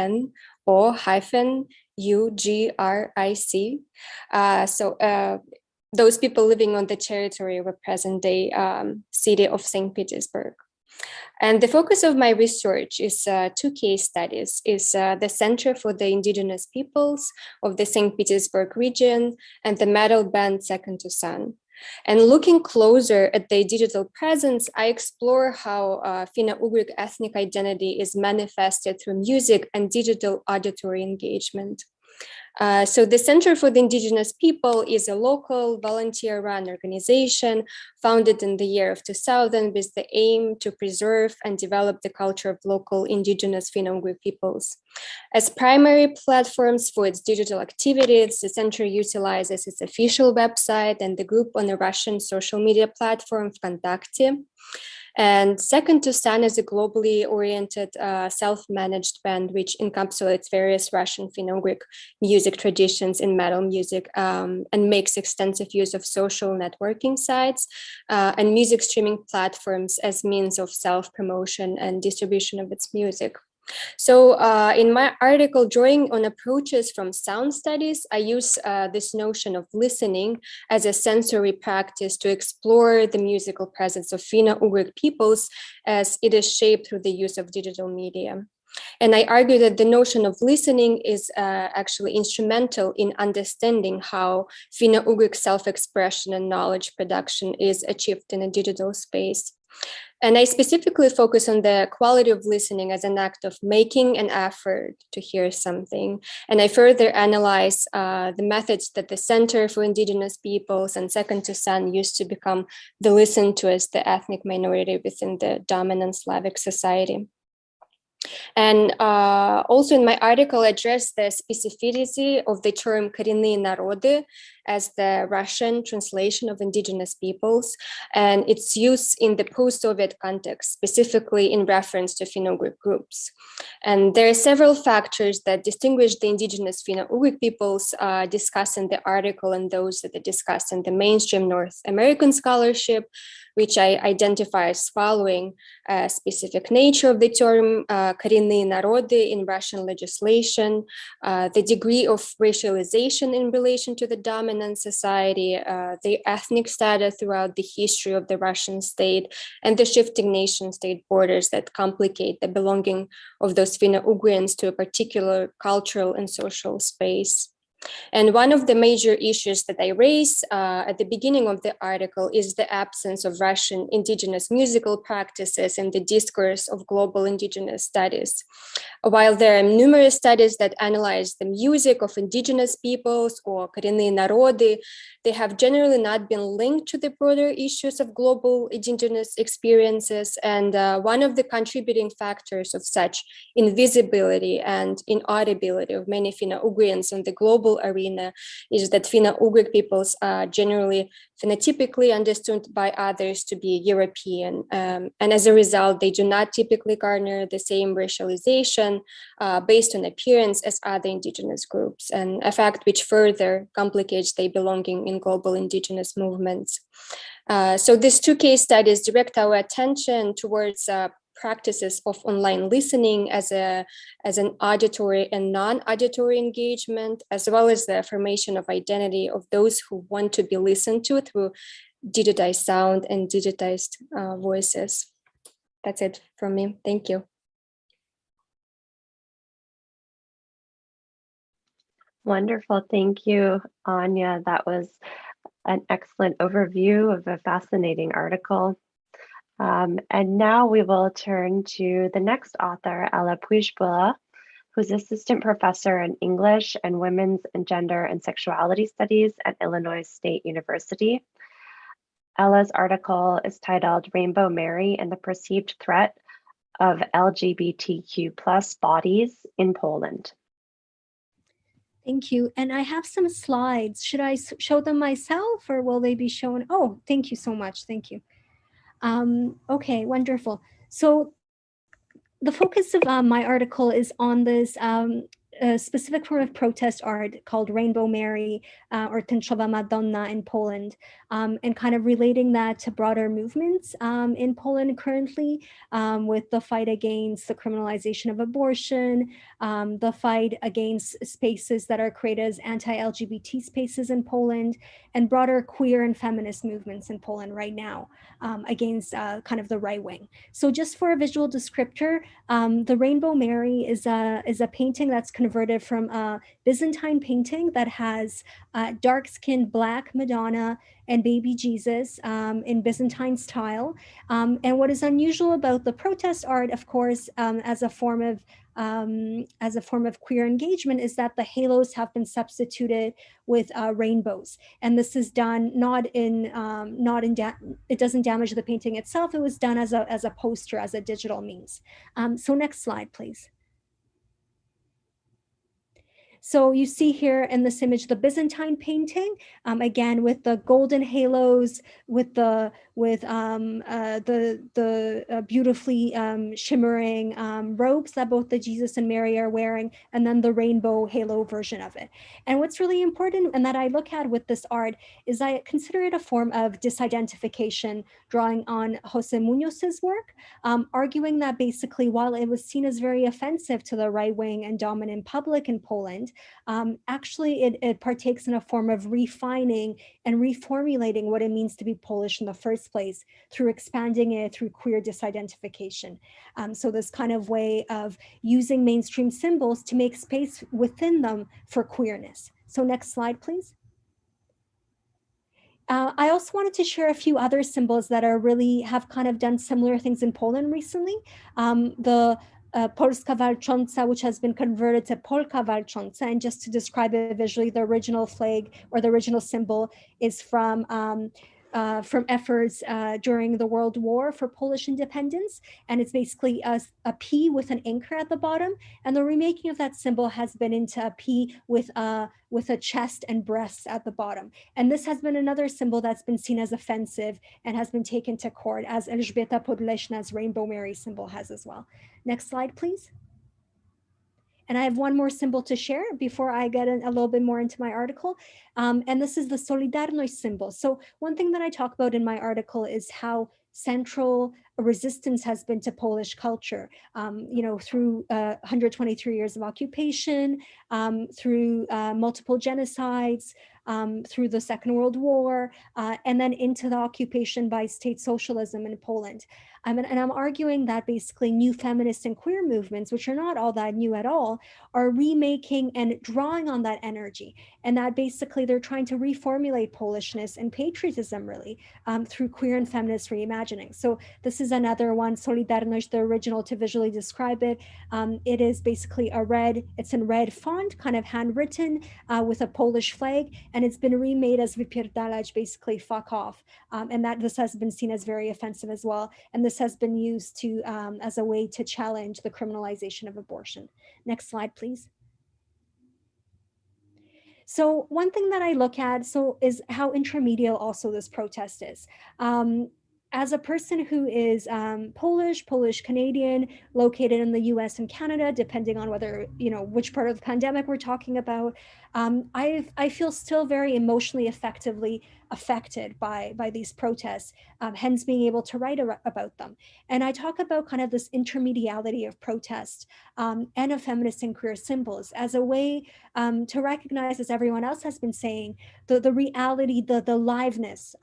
So those people living on the territory of a present-day city of St. Petersburg. And the focus of my research is two case studies, is the Center for the Indigenous Peoples of the St. Petersburg region and the metal band Second to Sun. And looking closer at the digital presence, I explore how Finno-Ugric ethnic identity is manifested through music and digital auditory engagement. So the Center for the Indigenous People is a local volunteer-run organization founded in the year of 2000 with the aim to preserve and develop the culture of local indigenous Finno-Ugric peoples. As primary platforms for its digital activities, the center utilizes its official website and the group on the Russian social media platform Vkontakte. And Second to Sun is a globally oriented self-managed band which encapsulates various Russian Finno-Ugric music traditions in metal music and makes extensive use of social networking sites and music streaming platforms as means of self-promotion and distribution of its music. So in my article, drawing on approaches from sound studies, I use this notion of listening as a sensory practice to explore the musical presence of Finno-Ugric peoples as it is shaped through the use of digital media. And I argue that the notion of listening is actually instrumental in understanding how Finno-Ugric self-expression and knowledge production is achieved in a digital space. And I specifically focus on the quality of listening as an act of making an effort to hear something. And I further analyze the methods that the Center for Indigenous Peoples and Second to Sun used to become the listened to as the ethnic minority within the dominant Slavic society. And also in my article, I addressed the specificity of the term коренные народы as the Russian translation of indigenous peoples and its use in the post-Soviet context, specifically in reference to Finno-Ugric groups. And there are several factors that distinguish the indigenous Finno-Ugric peoples discussed in the article and those that are discussed in the mainstream North American scholarship, which I identify as following: specific nature of the term коренные народы in Russian legislation, the degree of racialization in relation to the dominant society, the ethnic status throughout the history of the Russian state, and the shifting nation-state borders that complicate the belonging of those Finno-Ugrians to a particular cultural and social space. And one of the major issues that I raise at the beginning of the article is the absence of Russian indigenous musical practices in the discourse of global indigenous studies. While there are numerous studies that analyze the music of indigenous peoples or коренные народы, they have generally not been linked to the broader issues of global indigenous experiences. And one of the contributing factors of such invisibility and inaudibility of many Finno-Ugrians in the global arena is that Finno-Ugric peoples are generally phenotypically understood by others to be European. And as a result, they do not typically garner the same racialization based on appearance as other indigenous groups, and a fact which further complicates their belonging in global indigenous movements. So these two case studies direct our attention towards practices of online listening as an auditory and non-auditory engagement, as well as the affirmation of identity of those who want to be listened to through digitized sound and digitized voices. That's it from me. Thank you. Wonderful. Thank you, Anya. That was an excellent overview of a fascinating article. And now we will turn to the next author, Ella Puișbola, who's assistant professor in English and Women's and Gender and Sexuality Studies at Illinois State University. Ella's article is titled Rainbow Mary and the Perceived Threat of LGBTQ+ Bodies in Poland. Thank you. And I have some slides. Should I show them myself or will they be shown? Oh, thank you so much. Thank you. Okay, wonderful. So the focus of my article is on this specific form of protest art called Rainbow Mary or Tęczowa Madonna in Poland, and kind of relating that to broader movements in Poland currently with the fight against the criminalization of abortion, the fight against spaces that are created as anti-LGBT spaces in Poland, and broader queer and feminist movements in Poland right now against kind of the right wing. So just for a visual descriptor, the Rainbow Mary is a painting that's converted from a Byzantine painting that has dark-skinned black Madonna and baby Jesus in Byzantine style. And what is unusual about the protest art, of course, as a form of queer engagement, is that the halos have been substituted with rainbows, and this is done it doesn't damage the painting itself. It was done as a poster, as a digital means. So next slide, please. So you see here in this image the Byzantine painting, again with the golden halos, with the beautifully shimmering robes that both the Jesus and Mary are wearing, and then the rainbow halo version of it. And what's really important and that I look at with this art is I consider it a form of disidentification, drawing on Jose Muñoz's work, arguing that basically while it was seen as very offensive to the right wing and dominant public in Poland, actually it partakes in a form of refining and reformulating what it means to be Polish in the first place through expanding it through queer disidentification. So this kind of way of using mainstream symbols to make space within them for queerness. So next slide, please. I also wanted to share a few other symbols that have kind of done similar things in Poland recently. The Polska walcząca, which has been converted to Polka walcząca, and just to describe it visually, the original flag or the original symbol is from from efforts during the World War for Polish independence. And it's basically a P with an anchor at the bottom. And the remaking of that symbol has been into a P with a chest and breasts at the bottom. And this has been another symbol that's been seen as offensive and has been taken to court, as Elżbieta Podleśna's Rainbow Mary symbol has as well. Next slide, please. And I have one more symbol to share before I get a little bit more into my article. And this is the Solidarność symbol. So one thing that I talk about in my article is how central resistance has been to Polish culture, through 123 years of occupation, through multiple genocides, through the Second World War, and then into the occupation by state socialism in Poland. And I'm arguing that basically new feminist and queer movements, which are not all that new at all, are remaking and drawing on that energy. And that basically they're trying to reformulate Polishness and patriotism really through queer and feminist reimagining. So this is another one, Solidarność, the original to visually describe it. It is basically it's in red font, kind of handwritten with a Polish flag, and it's been remade as wypierdalać, basically fuck off. And that this has been seen as very offensive as well. And this has been used to as a way to challenge the criminalization of abortion. Next slide, please. So one thing that I look at is how intramedial also this protest is. As a person who is Polish Canadian, located in the US and Canada, depending on whether, which part of the pandemic we're talking about, I feel still very emotionally effectively affected by these protests, hence being able to write about them. And I talk about kind of this intermediality of protest and of feminist and queer symbols as a way to recognize, as everyone else has been saying, the reality, the liveness,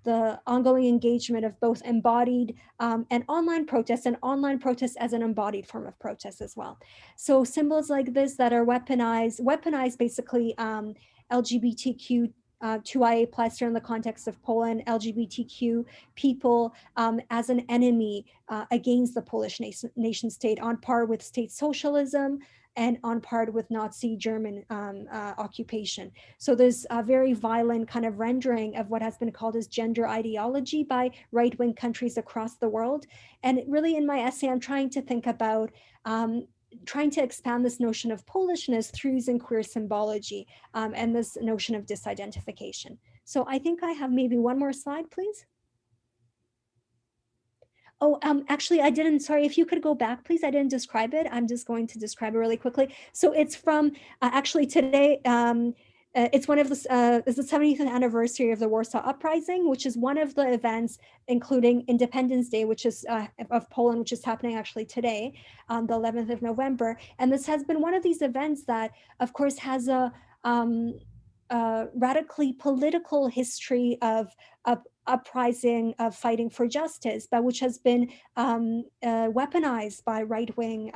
the ongoing engagement of both embodied and online protests as an embodied form of protest as well. So symbols like this that are weaponize basically LGBTQ 2IA plus here in the context of Poland, LGBTQ people as an enemy against the Polish nation state, on par with state socialism and on par with Nazi German occupation. So there's a very violent kind of rendering of what has been called as gender ideology by right-wing countries across the world. And really in my essay, I'm trying to think about trying to expand this notion of Polishness through using queer symbology and this notion of disidentification. So I think I have maybe one more slide, please. Oh, actually, I didn't, sorry, if you could go back, please. I didn't describe it. I'm just going to describe it really quickly. So it's from, actually today, it's one of the, it's the 70th anniversary of the Warsaw Uprising, which is one of the events, including Independence Day, which is of Poland, which is happening actually today, the 11th of November. And this has been one of these events that, of course, has a radically political history of uprising, of fighting for justice, but which has been weaponized by right-wing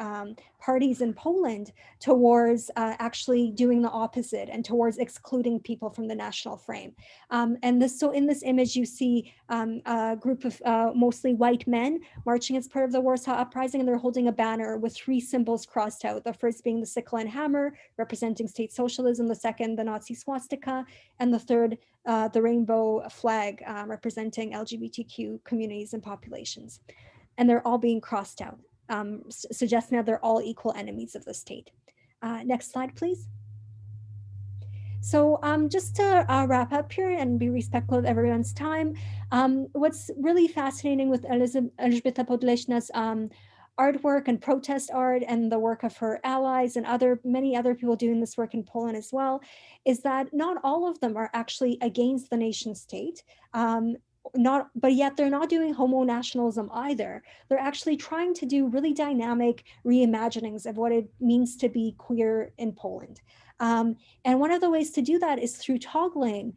parties in Poland towards actually doing the opposite and towards excluding people from the national frame. And this, so in this image, you see a group of mostly white men marching as part of the Warsaw Uprising, and they're holding a banner with 3 symbols crossed out. The first being the sickle and hammer, representing state socialism, the second, the Nazi swastika, and the third, the rainbow flag representing LGBTQ communities and populations. And they're all being crossed out, suggesting that they're all equal enemies of the state. Next slide, please. So just to wrap up here and be respectful of everyone's time, what's really fascinating with Elżbieta Podleśna's artwork and protest art and the work of her allies and many other people doing this work in Poland as well, is that not all of them are actually against the nation state, but yet they're not doing homo nationalism either. They're actually trying to do really dynamic reimaginings of what it means to be queer in Poland. And one of the ways to do that is through toggling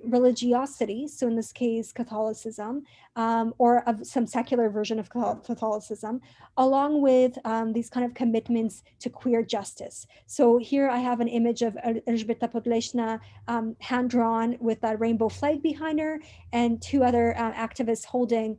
religiosity, so in this case, Catholicism, or of some secular version of Catholicism, along with these kind of commitments to queer justice. So here I have an image of Elżbieta Podleśna hand-drawn with that rainbow flag behind her, and 2 other activists holding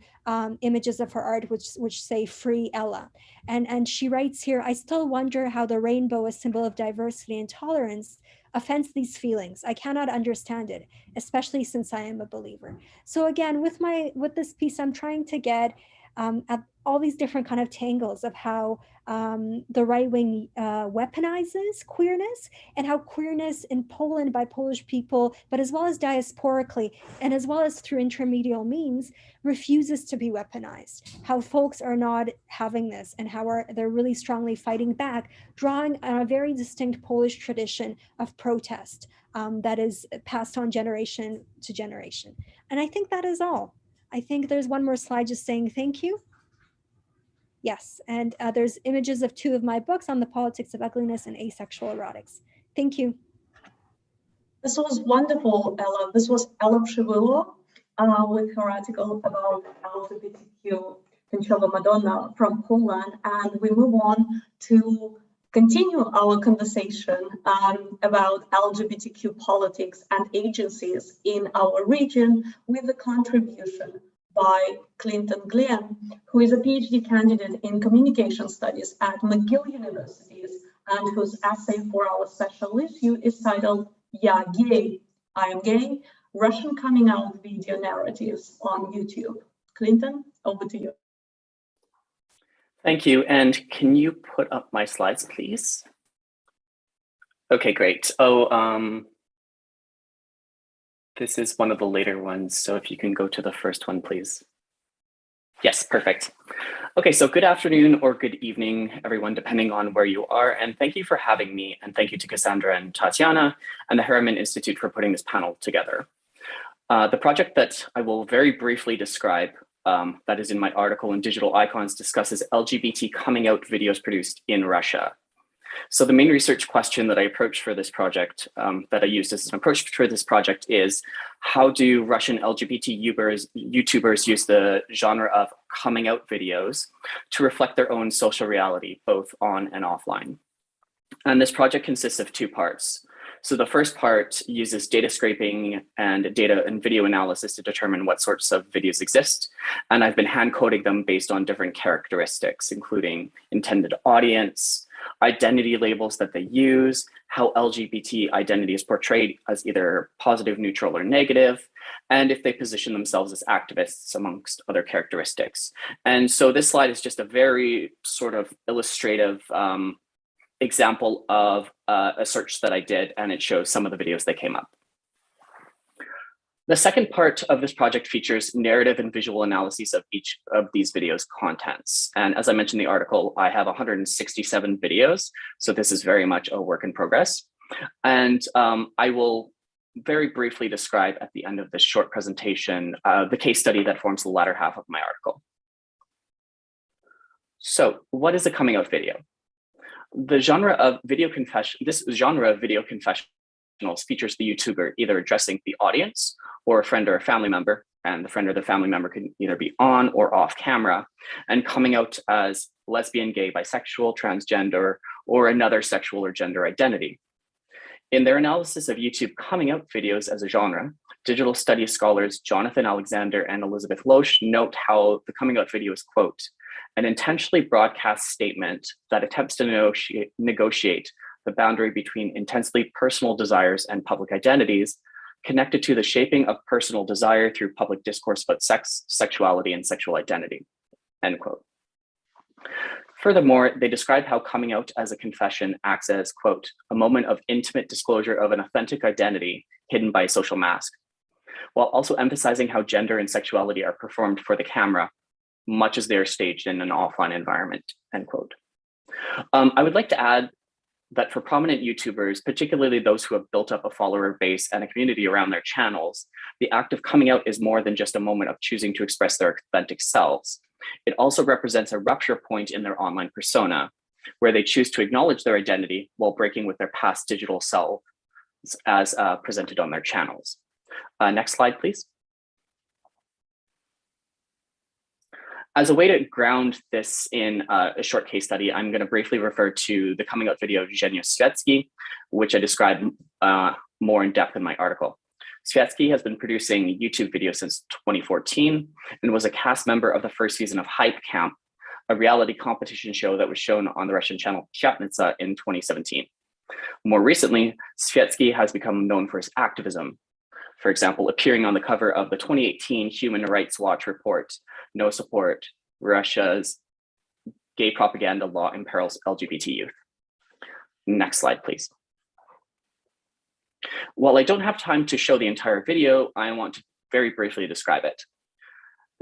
images of her art which say "Free Ella," and she writes here, "I still wonder how the rainbow, a symbol of diversity and tolerance, offends these feelings. I cannot understand it, especially since I am a believer." So again, with this piece, I'm trying to get at all these different kind of tangles of how the right wing weaponizes queerness, and how queerness in Poland by Polish people, but as well as diasporically, and as well as through intermedial means, refuses to be weaponized. How folks are not having this, and how they're really strongly fighting back, drawing on a very distinct Polish tradition of protest that is passed on generation to generation. And I think that is all. I think there's one more slide just saying thank you. Yes, and there's images of 2 of my books on the politics of ugliness and asexual erotics. Thank you. This was wonderful, Ella. This was Ella Przybylło with her article about LGBTQ Tęczowa Madonna from Poland. And we move on to continue our conversation about LGBTQ politics and agencies in our region with a contribution by Clinton Glenn, who is a PhD candidate in communication studies at McGill University, and whose essay for our special issue is titled "Yeah, Gay, I Am Gay, Russian Coming Out Video Narratives on YouTube." Clinton, over to you. Thank you. And can you put up my slides, please? Okay, great. This is one of the later ones. So if you can go to the first one, please. Yes, perfect. Okay, so good afternoon or good evening, everyone, depending on where you are. And thank you for having me. And thank you to Cassandra and Tatiana and the Harriman Institute for putting this panel together. The project that I will very briefly describe, that is in my article in Digital Icons, discusses LGBT coming out videos produced in Russia. So the main research question that I approached for this project, that I used as an approach for this project, is how do Russian LGBT YouTubers use the genre of coming out videos to reflect their own social reality, both on and offline? And this project consists of 2 parts. So the first part uses data scraping and data and video analysis to determine what sorts of videos exist. And I've been hand coding them based on different characteristics, including intended audience, identity labels that they use, how LGBT identity is portrayed as either positive, neutral, or negative, and if they position themselves as activists, amongst other characteristics. And so this slide is just a very sort of illustrative example of a search that I did, and it shows some of the videos that came up. The second part of this project features narrative and visual analyses of each of these videos' contents. And as I mentioned in the article, I have 167 videos, so this is very much a work in progress. And I will very briefly describe at the end of this short presentation the case study that forms the latter half of my article. So what is a coming out video? The genre of video confession, this genre of video confessionals features the YouTuber either addressing the audience or a friend or a family member, and the friend or the family member can either be on or off camera, and coming out as lesbian, gay, bisexual, transgender, or another sexual or gender identity. In their analysis of YouTube coming out videos as a genre, digital studies scholars Jonathan Alexander and Elizabeth Loesch note how the coming out video is, quote, an intentionally broadcast statement that attempts to negotiate the boundary between intensely personal desires and public identities, connected to the shaping of personal desire through public discourse about sex, sexuality, and sexual identity, end quote. Furthermore, they describe how coming out as a confession acts as, quote, a moment of intimate disclosure of an authentic identity hidden by a social mask, while also emphasizing how gender and sexuality are performed for the camera, much as they are staged in an offline environment, end quote. I would like to add that for prominent YouTubers, particularly those who have built up a follower base and a community around their channels, the act of coming out is more than just a moment of choosing to express their authentic selves. It also represents a rupture point in their online persona, where they choose to acknowledge their identity while breaking with their past digital self as presented on their channels. Next slide, please. As a way to ground this in a short case study, I'm going to briefly refer to the coming out video of Zhenya Svetsky, which I describe more in depth in my article. Sviatsky has been producing YouTube videos since 2014 and was a cast member of the first season of Hype Camp, a reality competition show that was shown on the Russian channel Pятница in 2017. More recently, Sviatsky has become known for his activism. For example, appearing on the cover of the 2018 Human Rights Watch report, No Support, Russia's Gay Propaganda Law Imperils LGBT Youth. Next slide, please. While I don't have time to show the entire video, I want to very briefly describe it.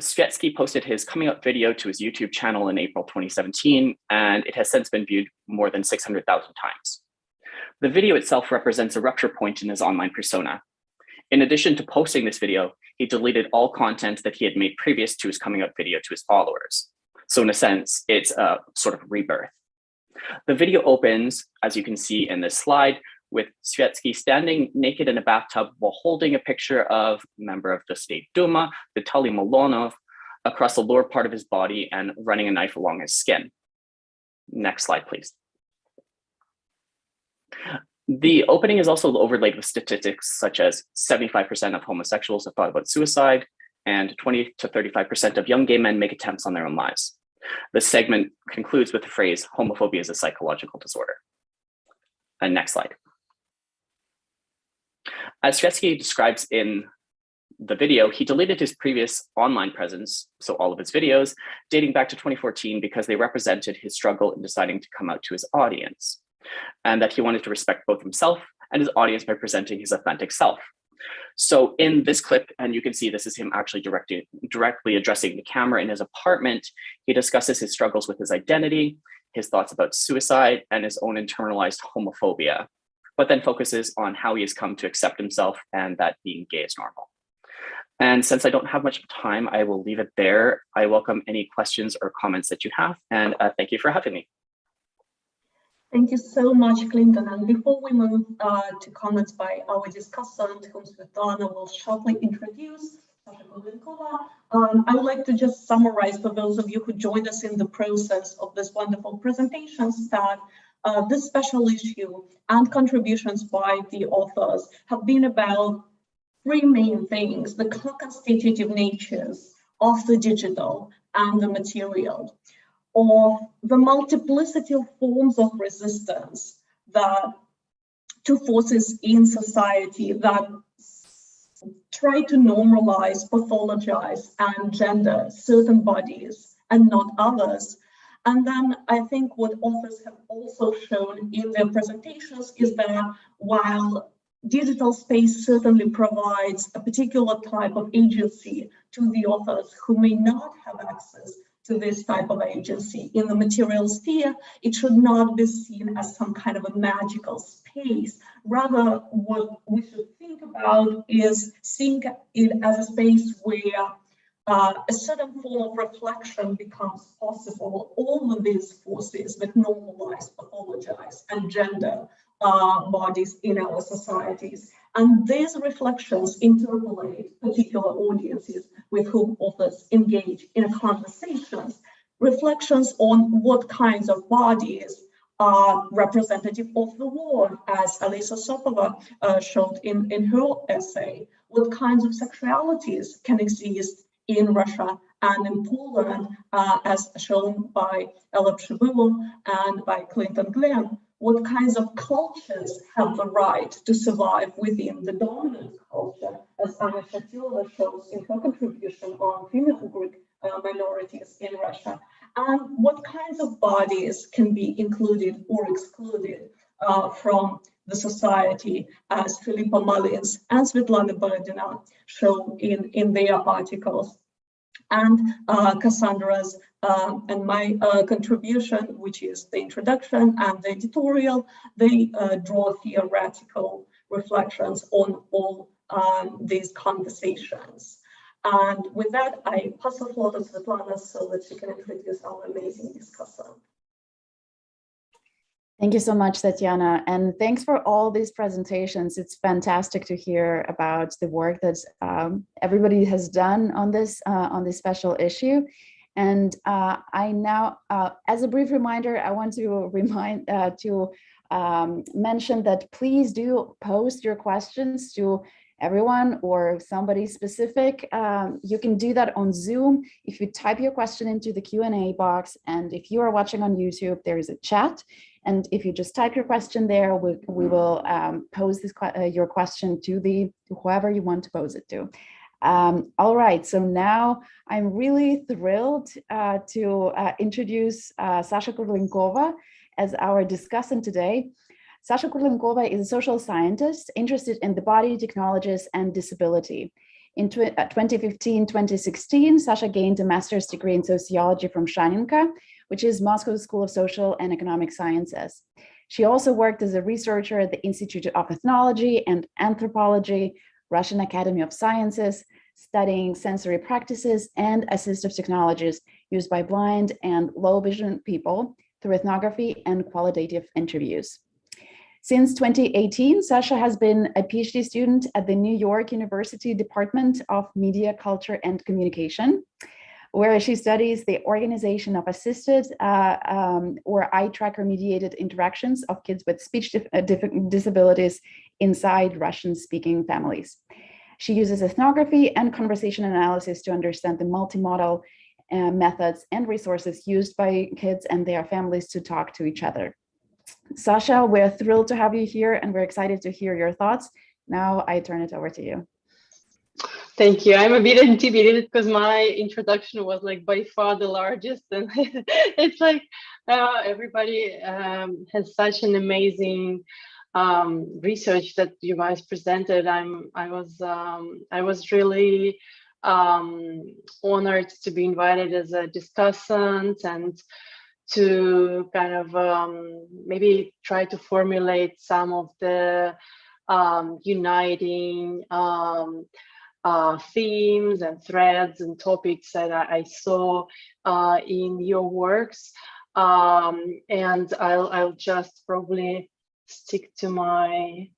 Sviatsky posted his coming up video to his YouTube channel in April 2017, and it has since been viewed more than 600,000 times. The video itself represents a rupture point in his online persona. In addition to posting this video, he deleted all content that he had made previous to his coming up video to his followers. So in a sense, it's a sort of rebirth. The video opens, as you can see in this slide, with Sviatsky standing naked in a bathtub while holding a picture of a member of the State Duma, Vitaly Milonov, across the lower part of his body and running a knife along his skin. Next slide, please. The opening is also overlaid with statistics such as 75% of homosexuals have thought about suicide, and 20 to 35% of young gay men make attempts on their own lives. The segment concludes with the phrase, homophobia is a psychological disorder. And next slide. As Sviatsky describes in the video, he deleted his previous online presence, so all of his videos, dating back to 2014 because they represented his struggle in deciding to come out to his audience, and that he wanted to respect both himself and his audience by presenting his authentic self. So in this clip, and you can see this is him actually directly addressing the camera in his apartment, he discusses his struggles with his identity, his thoughts about suicide, and his own internalized homophobia, but then focuses on how he has come to accept himself and that being gay is normal. And since I don't have much time, I will leave it there. I welcome any questions or comments that you have, and thank you for having me. Thank you so much, Clinton. And before we move to comments by our discussant, whom Svetlana will shortly introduce, Sasha Kurlenkova, I would like to just summarize for those of you who joined us in the process of this wonderful presentations that this special issue and contributions by the authors have been about three main things: the constitutive natures of the digital and the material, of the multiplicity of forms of resistance that to forces in society that try to normalize, pathologize, and gender certain bodies and not others. And then I think what authors have also shown in their presentations is that while digital space certainly provides a particular type of agency to the authors who may not have access to this type of agency in the material sphere, it should not be seen as some kind of a magical space. Rather, what we should think about is seeing it as a space where a certain form of reflection becomes possible. All of these forces that normalize, pathologize, and gender bodies in our societies. And these reflections interpolate particular audiences with whom authors engage in conversations, reflections on what kinds of bodies are representative of the world, as Alisa Sopova showed in her essay, what kinds of sexualities can exist in Russia and in Poland, as shown by Ella Pshibulo and by Clinton Glenn. What kinds of cultures have the right to survive within the dominant culture, as Anna Shatilova shows in her contribution on female Greek minorities in Russia, and what kinds of bodies can be included or excluded from the society, as Philipa Mullins and Svetlana Vorodina show in their articles. And Cassandra's and my contribution, which is the introduction and the editorial, they draw theoretical reflections on all these conversations. And with that, I pass the floor to Svetlana so that she can introduce our amazing discussant. Thank you so much, Tatiana, and thanks for all these presentations. It's fantastic to hear about the work that everybody has done on this special issue. And I now, as a brief reminder, I want to mention that please do post your questions to everyone or somebody specific, you can do that on Zoom. If you type your question into the Q&A box, and if you are watching on YouTube, there is a chat. And if you just type your question there, we will pose your question to whoever you want to pose it to. All right, so now I'm really thrilled to introduce Sasha Kurlenkova as our discussant today. Sasha Kurlenkova is a social scientist interested in the body, technologies, and disability. In 2015-2016, Sasha gained a master's degree in sociology from Shaninka, which is Moscow School of Social and Economic Sciences. She also worked as a researcher at the Institute of Ethnology and Anthropology, Russian Academy of Sciences, studying sensory practices and assistive technologies used by blind and low vision people through ethnography and qualitative interviews. Since 2018, Sasha has been a PhD student at the New York University Department of Media, Culture, and Communication, where she studies the organization of assisted or eye tracker mediated interactions of kids with speech disabilities inside Russian-speaking families. She uses ethnography and conversation analysis to understand the multimodal methods and resources used by kids and their families to talk to each other. Sasha, we're thrilled to have you here and we're excited to hear your thoughts. Now I turn it over to you. Thank you. I'm a bit intimidated because my introduction was like by far the largest, and it's like everybody has such an amazing research that you guys presented. I was really honored to be invited as a discussant and to kind of maybe try to formulate some of the uniting themes and threads and topics that I saw in your works. And I'll just probably stick to my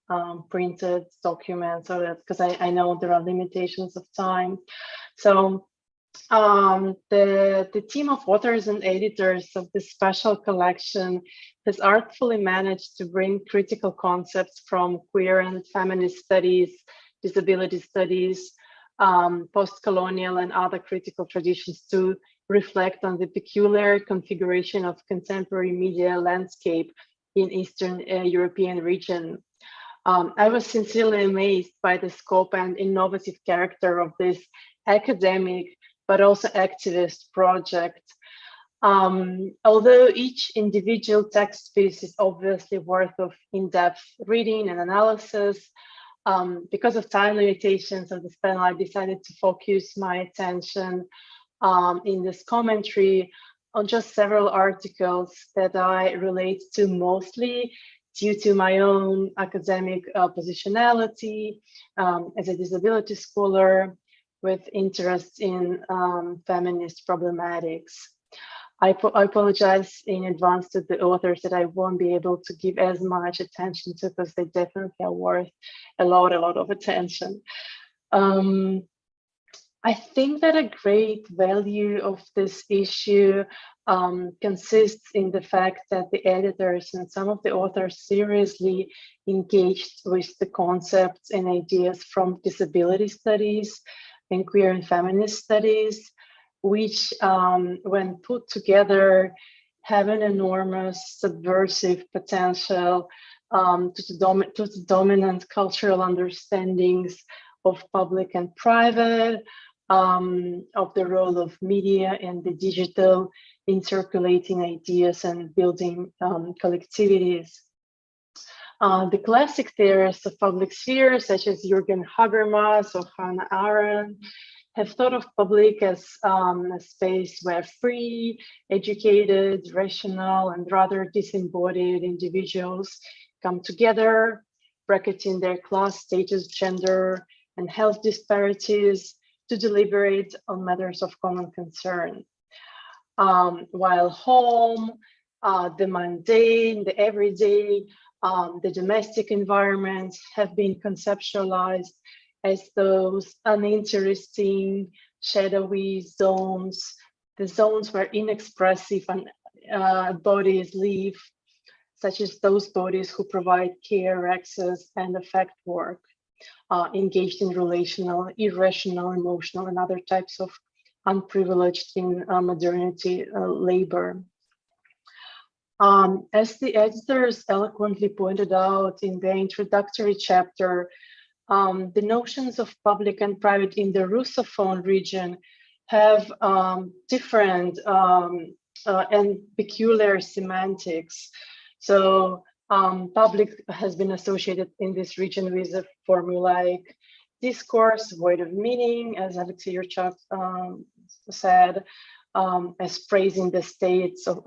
printed documents, so that because I know there are limitations of time. So the team of authors and editors of this special collection has artfully managed to bring critical concepts from queer and feminist studies, disability studies, post-colonial and other critical traditions to reflect on the peculiar configuration of contemporary media landscape in Eastern European region. I was sincerely amazed by the scope and innovative character of this academic but also activist project. Although each individual text piece is obviously worth of in-depth reading and analysis, because of time limitations of this panel, I decided to focus my attention in this commentary on just several articles that I relate to mostly due to my own academic positionality as a disability scholar with interest in feminist problematics. I apologize in advance to the authors that I won't be able to give as much attention to, because they definitely are worth a lot of attention. I think that a great value of this issue consists in the fact that the editors and some of the authors seriously engaged with the concepts and ideas from disability studies and queer and feminist studies, which when put together have an enormous subversive potential to the dominant cultural understandings of public and private, of the role of media and the digital in circulating ideas and building collectivities. The classic theorists of public sphere, such as Jürgen Habermas or Hannah Arendt, have thought of public as a space where free, educated, rational, and rather disembodied individuals come together, bracketing their class, status, gender, and health disparities to deliberate on matters of common concern. While home, the mundane, the everyday, the domestic environments have been conceptualized as those uninteresting, shadowy zones, the zones where inexpressive bodies live, such as those bodies who provide care, access, and affect work. engaged in relational, irrational, emotional, and other types of unprivileged in modernity labor. As the editors eloquently pointed out in the introductory chapter, the notions of public and private in the Russophone region have different and peculiar semantics. So public has been associated in this region with a formulaic discourse, void of meaning, as Alexei Yurchak said, as praising the state's of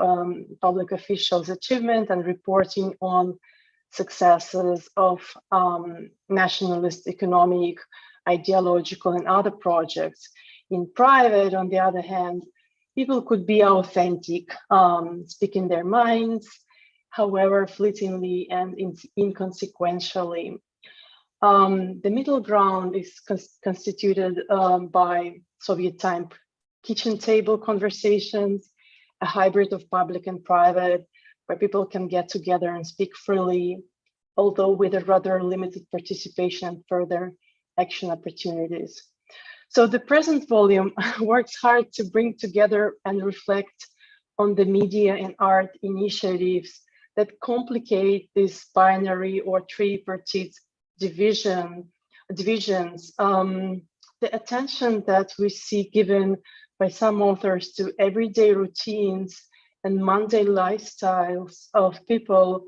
public officials' achievement and reporting on successes of nationalist economic, ideological, and other projects. In private, on the other hand, people could be authentic, speaking their minds, however fleetingly and inconsequentially. The middle ground is constituted by Soviet-time kitchen table conversations, a hybrid of public and private, where people can get together and speak freely, although with a rather limited participation and further action opportunities. So the present volume works hard to bring together and reflect on the media and art initiatives that complicate this binary or tripartite divisions. The attention that we see given by some authors to everyday routines and mundane lifestyles of people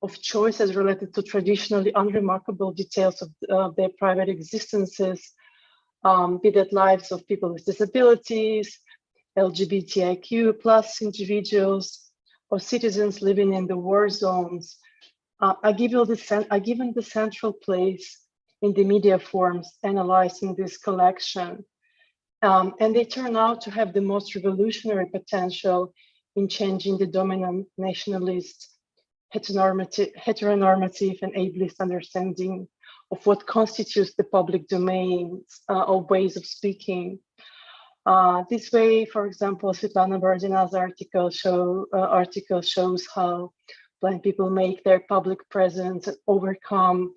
of choices related to traditionally unremarkable details of their private existences, be that lives of people with disabilities, LGBTQ plus individuals, or citizens living in the war zones, are given the central place in the media forms analyzing this collection. And they turn out to have the most revolutionary potential in changing the dominant nationalist, heteronormative and ableist understanding of what constitutes the public domains or ways of speaking. This way, for example, Svetlana Vorodina's article shows how blind people make their public presence and overcome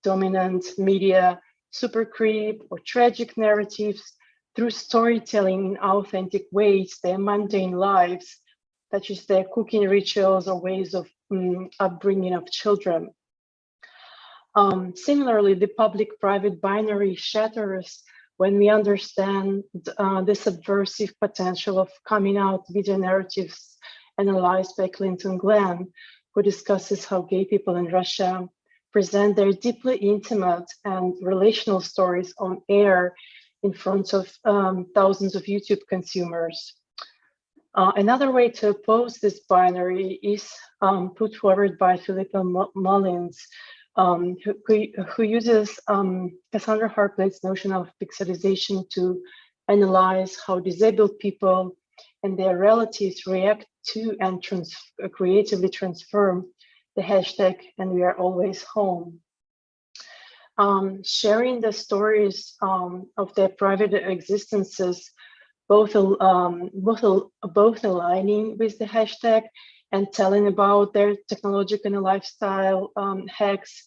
dominant media super creep or tragic narratives through storytelling in authentic ways, their mundane lives, such as their cooking rituals or ways of upbringing of children. Similarly, the public-private binary shatters when we understand the subversive potential of coming out video narratives analyzed by Clinton Glenn, who discusses how gay people in Russia present their deeply intimate and relational stories on air in front of thousands of YouTube consumers. Another way to oppose this binary is put forward by Philipa Mullins, who uses Cassandra Hartblay's notion of pixelization to analyze how disabled people and their relatives react to and creatively transform the hashtag "and we are always home." Sharing the stories of their private existences, both aligning with the hashtag and telling about their technological and lifestyle hacks,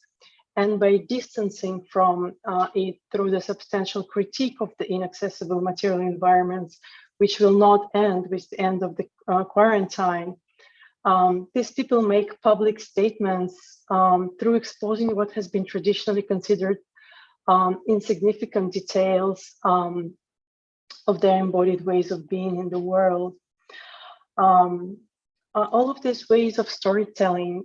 and by distancing from it through the substantial critique of the inaccessible material environments, which will not end with the end of the quarantine. These people make public statements through exposing what has been traditionally considered insignificant details of their embodied ways of being in the world. All of these ways of storytelling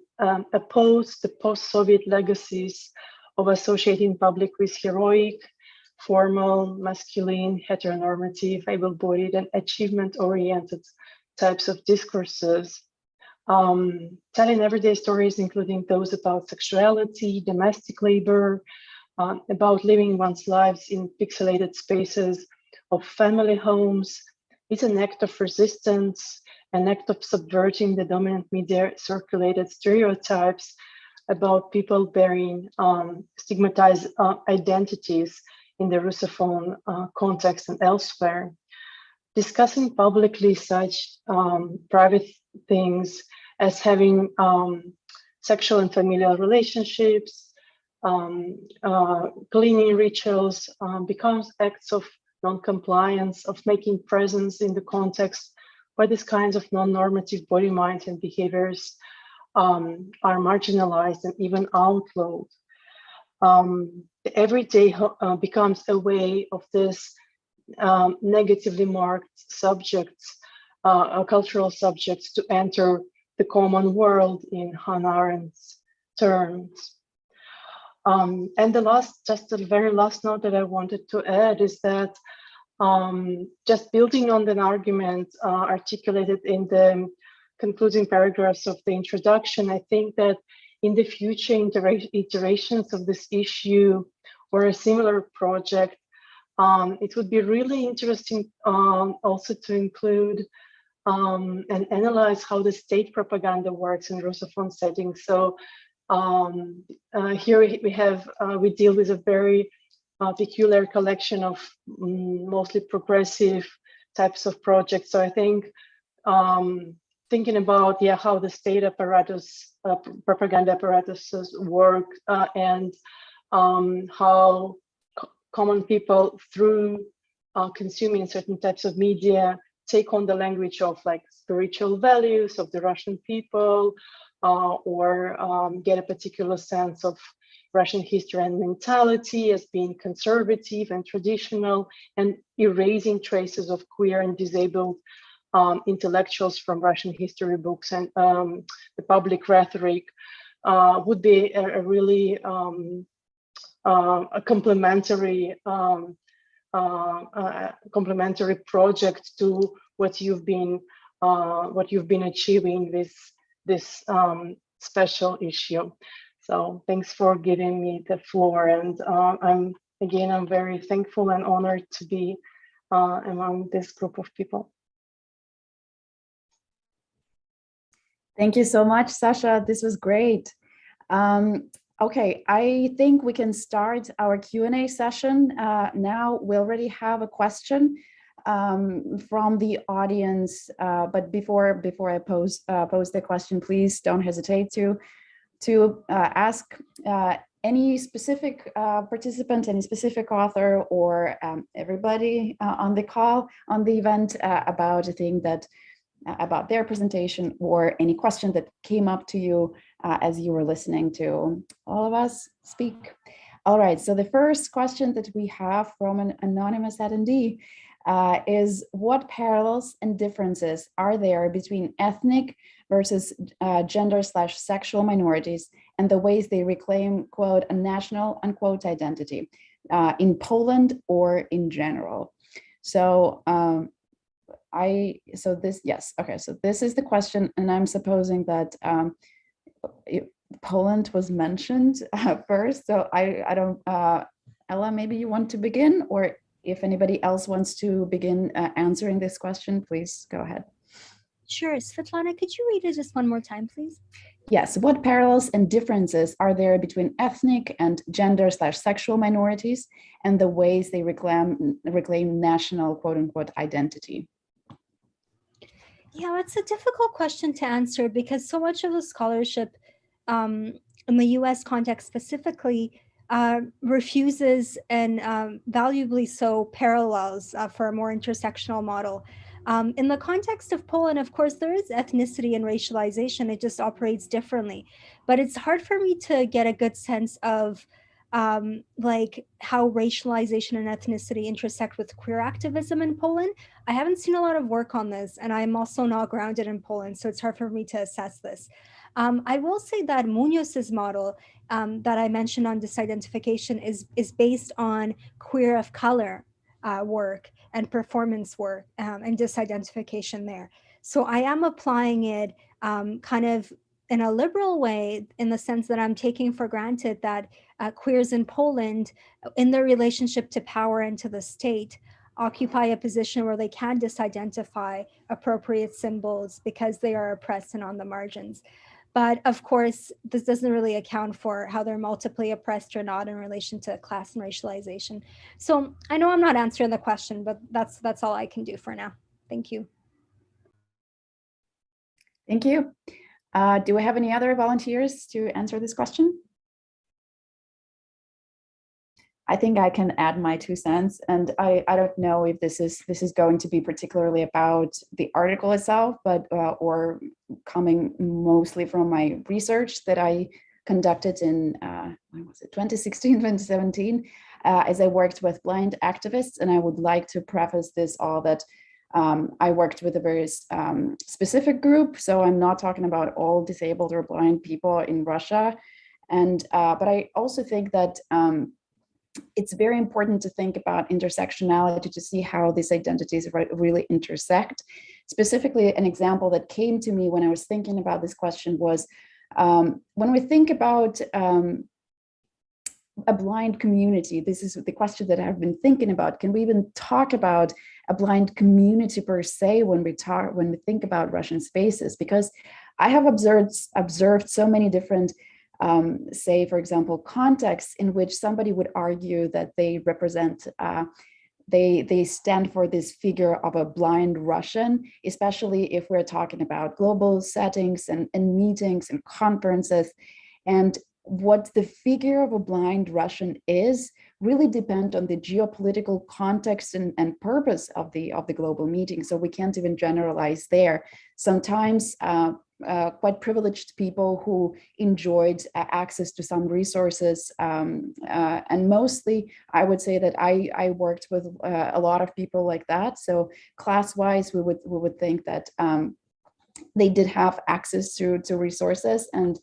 oppose the post-Soviet legacies of associating public with heroic, formal, masculine, heteronormative, able-bodied, and achievement-oriented types of discourses. Telling everyday stories, including those about sexuality, domestic labor, about living one's lives in pixelated spaces of family homes, is an act of resistance, an act of subverting the dominant media circulated stereotypes about people bearing stigmatized identities in the Russophone context and elsewhere. Discussing publicly such private things as having sexual and familial relationships, cleaning rituals becomes acts of non-compliance, of making presence in the context where these kinds of non-normative body, mind, and behaviors are marginalized and even outlawed. The everyday becomes a way of this negatively marked subjects, cultural subjects, to enter the common world in Hannah Arendt's terms. And just the very last note that I wanted to add is that just building on an argument articulated in the concluding paragraphs of the introduction, I think that in the future iterations of this issue or a similar project, it would be really interesting also to include and analyze how the state propaganda works in Russophone settings. So here we deal with a very peculiar collection of mostly progressive types of projects. So I think thinking about how the state apparatus, propaganda apparatuses work, and how common people through consuming certain types of media take on the language of like spiritual values of the Russian people, or get a particular sense of Russian history and mentality as being conservative and traditional, and erasing traces of queer and disabled intellectuals from Russian history books and the public rhetoric, would be a really a complementary project to what you've been achieving with this special issue. So thanks for giving me the floor, and I'm very thankful and honored to be among this group of people. Thank you so much, Sasha. This was great. Okay, I think we can start our Q&A session now. We already have a question from the audience, but before I pose the question, please don't hesitate to ask any specific participant, any specific author, or everybody on the call, on the event, about a thing that about their presentation, or any question that came up to you as you were listening to all of us speak. All right, so the first question that we have from an anonymous attendee is, what parallels and differences are there between ethnic versus gender/sexual minorities and the ways they reclaim, quote, a national, unquote, identity in Poland or in general? So so this is the question, and I'm supposing that Poland was mentioned first. So I don't, Ella, maybe you want to begin, or if anybody else wants to begin answering this question, please go ahead. Sure. Svetlana, could you read it just one more time, please? Yes. What parallels and differences are there between ethnic and gender/sexual minorities and the ways they reclaim national, quote unquote, identity? Yeah, it's a difficult question to answer, because so much of the scholarship in the US context specifically refuses, and valuably so, parallels for a more intersectional model. In the context of Poland, of course, there is ethnicity and racialization. It just operates differently. But it's hard for me to get a good sense of like how racialization and ethnicity intersect with queer activism in Poland. I haven't seen a lot of work on this, and I'm also not grounded in Poland, so it's hard for me to assess this. I will say that Munoz's model that I mentioned on disidentification is based on queer of color work and performance work and disidentification there. So I am applying it kind of in a liberal way, in the sense that I'm taking for granted that queers in Poland, in their relationship to power and to the state, occupy a position where they can disidentify appropriate symbols because they are oppressed and on the margins. But of course, this doesn't really account for how they're multiply oppressed or not in relation to class and racialization. So I know I'm not answering the question, but that's all I can do for now. Thank you. Thank you. Do we have any other volunteers to answer this question? I think I can add my 2 cents, and I don't know if this is going to be particularly about the article itself, but or coming mostly from my research that I conducted in when was it, 2016, 2017, as I worked with blind activists. And I would like to preface this all that I worked with a very specific group, so I'm not talking about all disabled or blind people in Russia. And but I also think that it's very important to think about intersectionality to see how these identities really intersect. Specifically, an example that came to me when I was thinking about this question was when we think about a blind community. This is the question that I've been thinking about. Can we even talk about a blind community per se when we think about Russian spaces? Because I have observed so many different say, for example, contexts in which somebody would argue that they represent, they stand for this figure of a blind Russian, especially if we're talking about global settings and meetings and conferences. And what the figure of a blind Russian is really depend on the geopolitical context and purpose of the global meeting. So we can't even generalize there. Sometimes quite privileged people who enjoyed access to some resources, and mostly I would say that I worked with a lot of people like that. So class-wise, we would think that they did have access to resources, and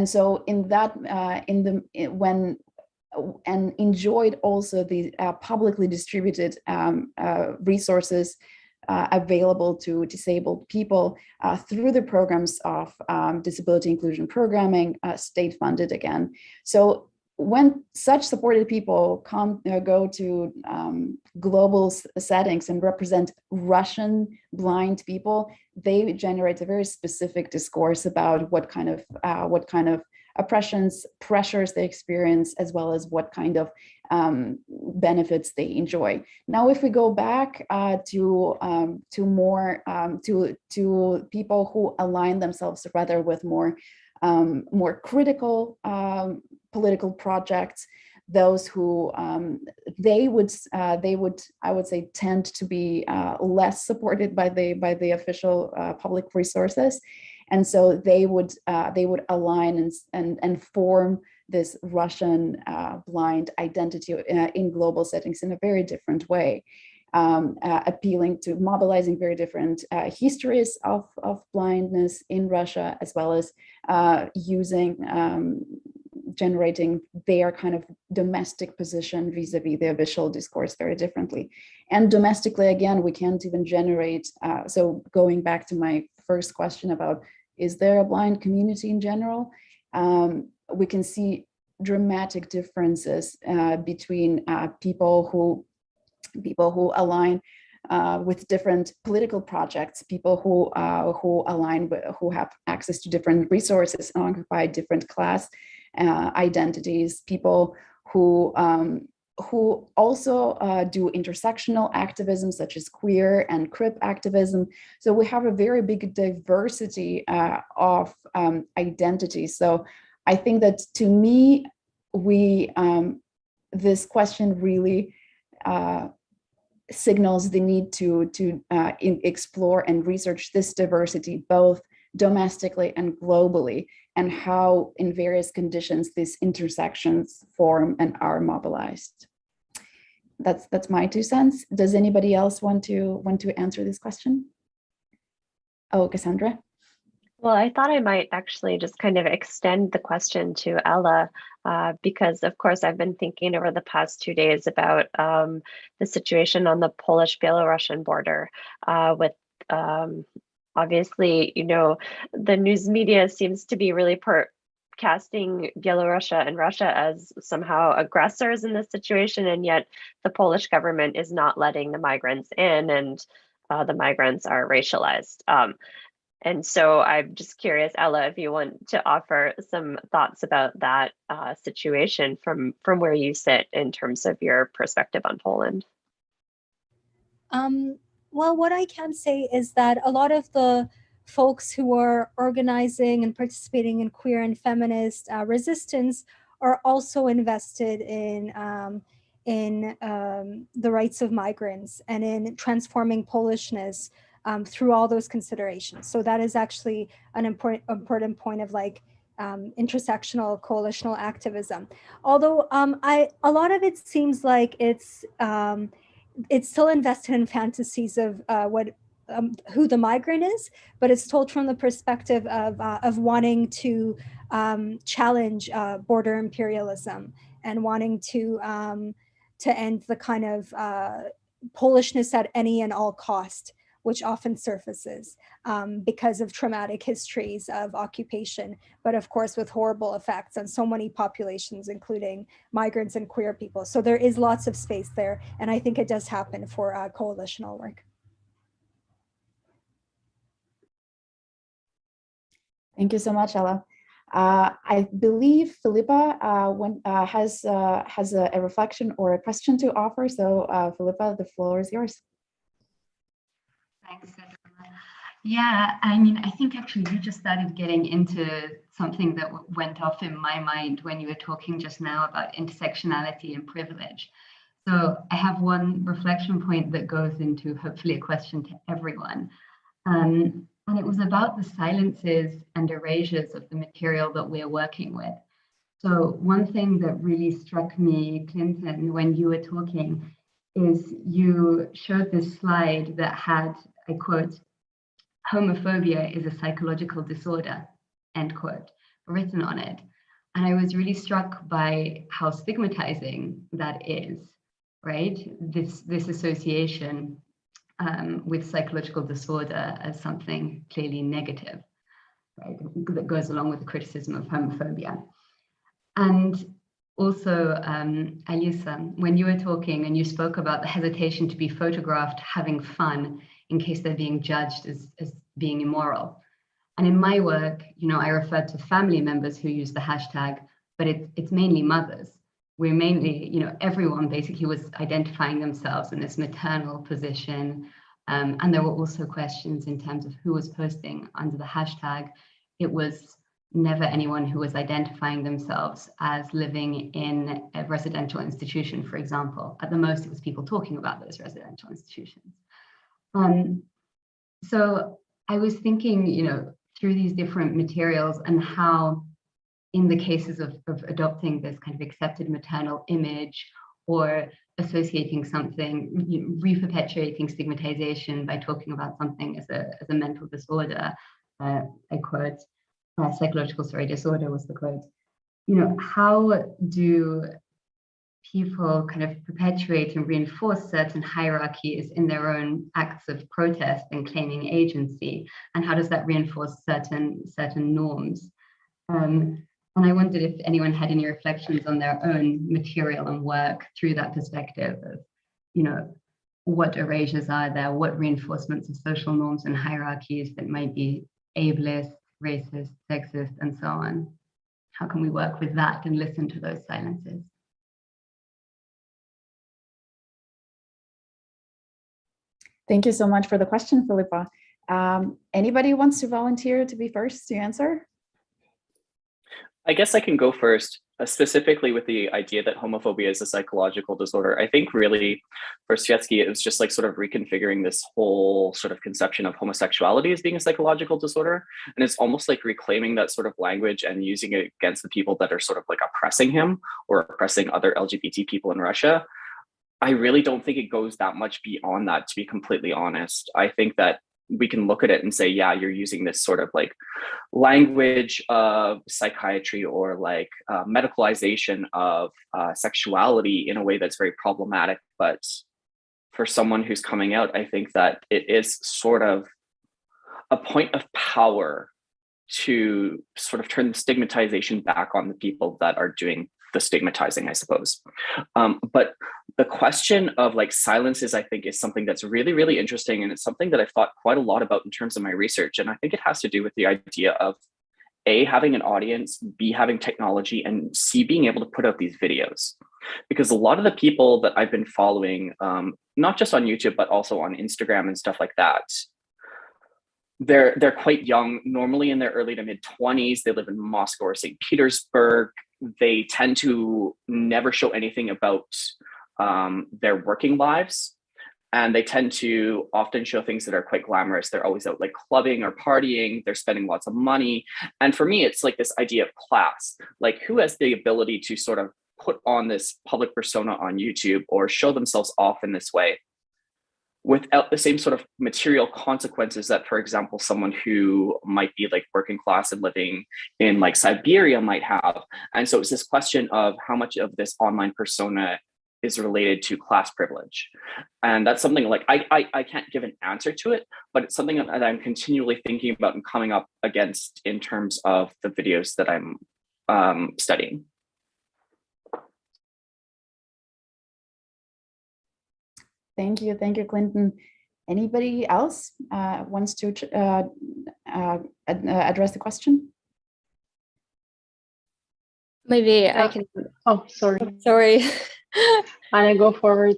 so in that and enjoyed also the publicly distributed resources available to disabled people through the programs of disability inclusion programming, state funded again. So when such supported people go to global settings and represent Russian blind people, they generate a very specific discourse about what kind of oppressions, pressures they experience, as well as what kind of benefits they enjoy. Now, if we go back to people who align themselves rather with more critical political projects, those who they would I would say tend to be less supported by the official public resources. And so they would align and form this Russian blind identity in global settings in a very different way, appealing to mobilizing very different histories of blindness in Russia, as well as generating their kind of domestic position vis-a-vis the official discourse very differently. And domestically, again, we can't even generate, so going back to my first question about, is there a blind community in general? We can see dramatic differences between people who align with different political projects, people who align with, who have access to different resources and occupy different class identities, people who also do intersectional activism, such as queer and crip activism. So we have a very big diversity of identities. So I think that, to me, this question really signals the need to explore and research this diversity, both domestically and globally, and how in various conditions these intersections form and are mobilized. That's my 2 cents. Does anybody else want to answer this question? Oh, Cassandra. Well, I thought I might actually just kind of extend the question to Ella, because of course I've been thinking over the past 2 days about the situation on the Polish-Belarusian border with obviously, the news media seems to be really casting Belarusia and Russia as somehow aggressors in this situation, and yet the Polish government is not letting the migrants in, and the migrants are racialized. And so I'm just curious, Ella, if you want to offer some thoughts about that situation from where you sit in terms of your perspective on Poland. Well, what I can say is that a lot of the folks who are organizing and participating in queer and feminist resistance are also invested in the rights of migrants and in transforming Polishness through all those considerations. So that is actually an important point of like intersectional coalitional activism. Although a lot of it seems like it's still invested in fantasies of who the migrant is, but it's told from the perspective of wanting to challenge border imperialism and wanting to end the kind of Polishness at any and all cost, which often surfaces because of traumatic histories of occupation, but of course with horrible effects on so many populations, including migrants and queer people. So there is lots of space there, and I think it does happen for coalitional work. Thank you so much, Ella. I believe Philipa has a reflection or a question to offer. So Philipa, the floor is yours. Thanks, Svetlana. Yeah, I mean, I think actually you just started getting into something that went off in my mind when you were talking just now about intersectionality and privilege. So I have one reflection point that goes into hopefully a question to everyone. And it was about the silences and erasures of the material that we're working with. So one thing that really struck me, Clinton, when you were talking, is you showed this slide that had, I quote, "Homophobia is a psychological disorder," end quote, written on it. And I was really struck by how stigmatizing that is, right? This association with psychological disorder as something clearly negative, right? That goes along with the criticism of homophobia. And also, Alisa, when you were talking and you spoke about the hesitation to be photographed having fun in case they're being judged as being immoral. And in my work, you know, I referred to family members who use the hashtag, but it's mainly mothers. We're mainly, you know, everyone basically was identifying themselves in this maternal position. And there were also questions in terms of who was posting under the hashtag. It was never anyone who was identifying themselves as living in a residential institution, for example. At the most, it was people talking about those residential institutions. So I was thinking, you know, through these different materials and how in the cases of adopting this kind of accepted maternal image or associating something, you know, re-perpetuating stigmatization by talking about something as a mental disorder, I quote, psychological disorder was the quote. You know, how do people kind of perpetuate and reinforce certain hierarchies in their own acts of protest and claiming agency? And how does that reinforce certain norms? And I wondered if anyone had any reflections on their own material and work through that perspective of, you know, what erasures are there, what reinforcements of social norms and hierarchies that might be ableist, racist, sexist, and so on. How can we work with that and listen to those silences? Thank you so much for the question, Philipa. Anybody wants to volunteer to be first to answer? I guess I can go first, specifically with the idea that homophobia is a psychological disorder. I think really for Swiecki, it was just like sort of reconfiguring this whole sort of conception of homosexuality as being a psychological disorder. And it's almost like reclaiming that sort of language and using it against the people that are sort of like oppressing him or oppressing other LGBT people in Russia. I really don't think it goes that much beyond that, to be completely honest. I think that we can look at it and say, yeah, you're using this sort of like language of psychiatry or like medicalization of sexuality in a way that's very problematic. But for someone who's coming out, I think that it is sort of a point of power to sort of turn the stigmatization back on the people that are doing the stigmatizing, I suppose. But the question of like silences, I think, is something that's really, really interesting. And it's something that I've thought quite a lot about in terms of my research. And I think it has to do with the idea of A, having an audience, B, having technology, and C, being able to put out these videos. Because a lot of the people that I've been following, not just on YouTube, but also on Instagram and stuff like that, they're quite young, normally in their early to mid 20s. They live in Moscow or St. Petersburg. they tend to never show anything about their working lives. And they tend to often show things that are quite glamorous. They're always out like clubbing or partying. They're spending lots of money. And for me, it's like this idea of class, like who has the ability to sort of put on this public persona on YouTube or show themselves off in this way without the same sort of material consequences that, for example, someone who might be like working class and living in like Siberia might have. And so it's this question of how much of this online persona is related to class privilege. And that's something like, I can't give an answer to it, but it's something that I'm continually thinking about and coming up against in terms of the videos that I'm studying. Thank you, Clinton. Anybody else wants to address the question? Maybe I can. Oh, sorry. Sorry. I go forward.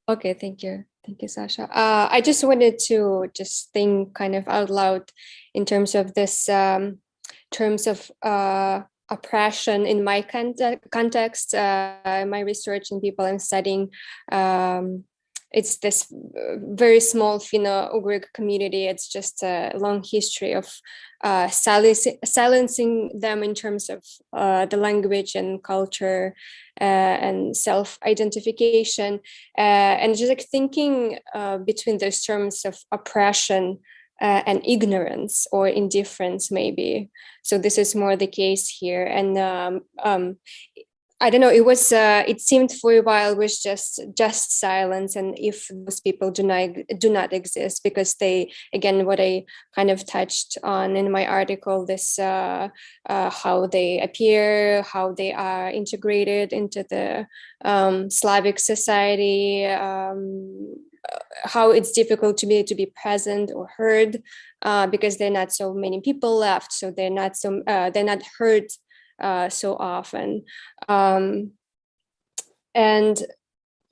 Okay, thank you. Thank you, Sasha. I just wanted to just think kind of out loud in terms of this, terms of oppression in my context, my research and people I'm studying. It's this very small Finno-Ugric community. It's just a long history of silencing them in terms of the language and culture and self-identification. And just like thinking between those terms of oppression and ignorance or indifference, maybe. So this is more the case here. And I don't know, it was, it seemed for a while was just silence. And if those people do not exist, because they, again, what I kind of touched on in my article, this, how they appear, how they are integrated into the Slavic society, how it's difficult to be present or heard, because there are not so many people left. So they're not heard so often. And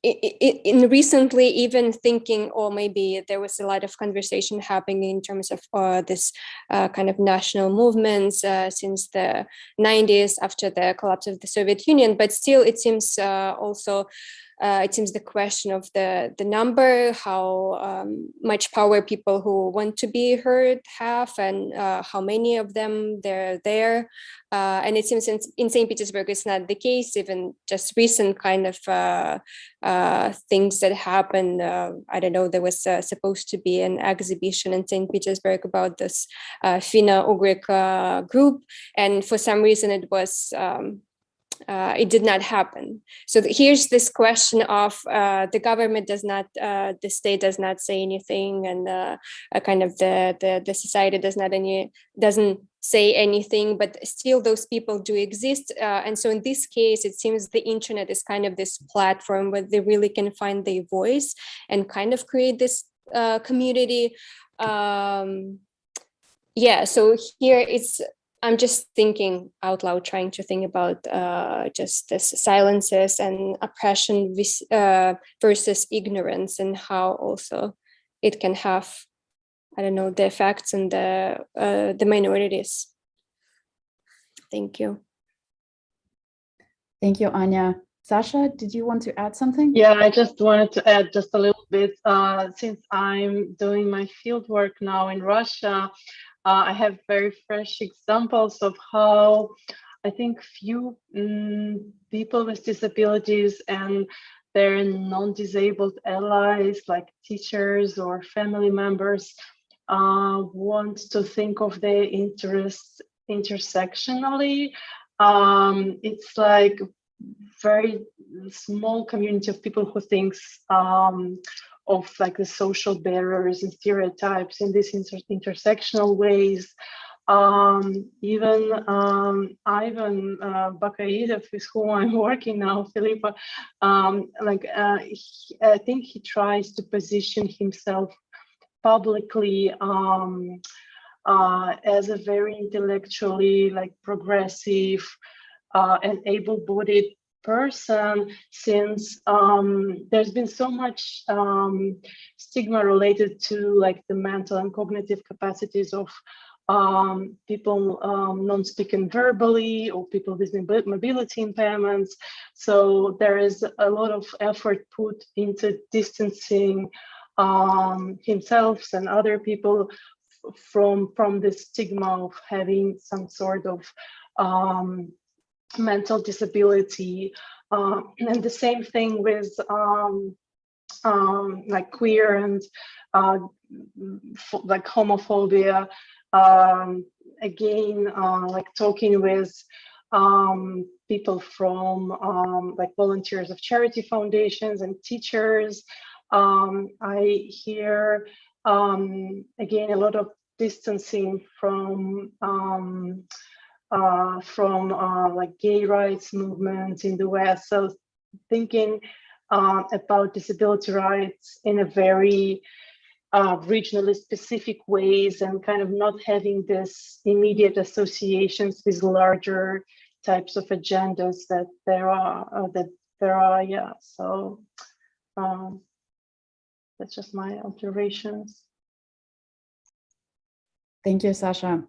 in recently, even thinking, or maybe there was a lot of conversation happening in terms of this kind of national movements since the 90s after the collapse of the Soviet Union, but still it seems also it seems the question of the number, how much power people who want to be heard have, and how many of them they're there. And it seems in St. Petersburg it's not the case. Even just recent kind of things that happened. I don't know, there was supposed to be an exhibition in St. Petersburg about this Finno-Ugric group, and for some reason it was it did not happen. So here's this question of the government does not, the state does not say anything, and kind of the society doesn't say anything, but still those people do exist. And so in this case, it seems the internet is kind of this platform where they really can find their voice and kind of create this community. Yeah, so here I'm just thinking out loud, trying to think about just this silences and oppression versus ignorance, and how also it can have, I don't know, the effects on the minorities. Thank you. Thank you, Anya. Sasha, did you want to add something? Yeah, I just wanted to add just a little bit. Since I'm doing my fieldwork now in Russia, I have very fresh examples of how I think few people with disabilities and their non-disabled allies, like teachers or family members, want to think of their interests intersectionally. It's like very small community of people who thinks of like the social barriers and stereotypes in these intersectional ways. Even Ivan Bakaidov, with whom I'm working now, Philipa, I think he tries to position himself publicly as a very intellectually progressive and able-bodied person, since there's been so much stigma related to the mental and cognitive capacities of people non-speaking verbally, or people with mobility impairments. So there is a lot of effort put into distancing himself and other people from the stigma of having some sort of mental disability. And the same thing with like queer and like homophobia. Again, like talking with people from like volunteers of charity foundations and teachers, I hear again a lot of distancing from like gay rights movement in the West. So thinking about disability rights in a very regionally specific ways, and kind of not having this immediate associations with larger types of agendas that there are. Yeah, so that's just my observations. Thank you, Sasha.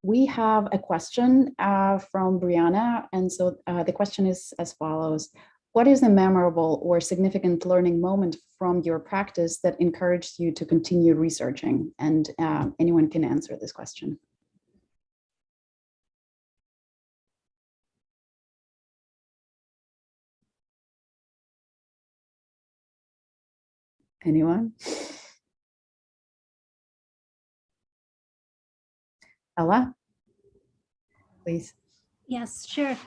We have a question from Brianna, and so the question is as follows. What is a memorable or significant learning moment from your practice that encouraged you to continue researching? And anyone can answer this question. Anyone? Ella, please. Yes, sure.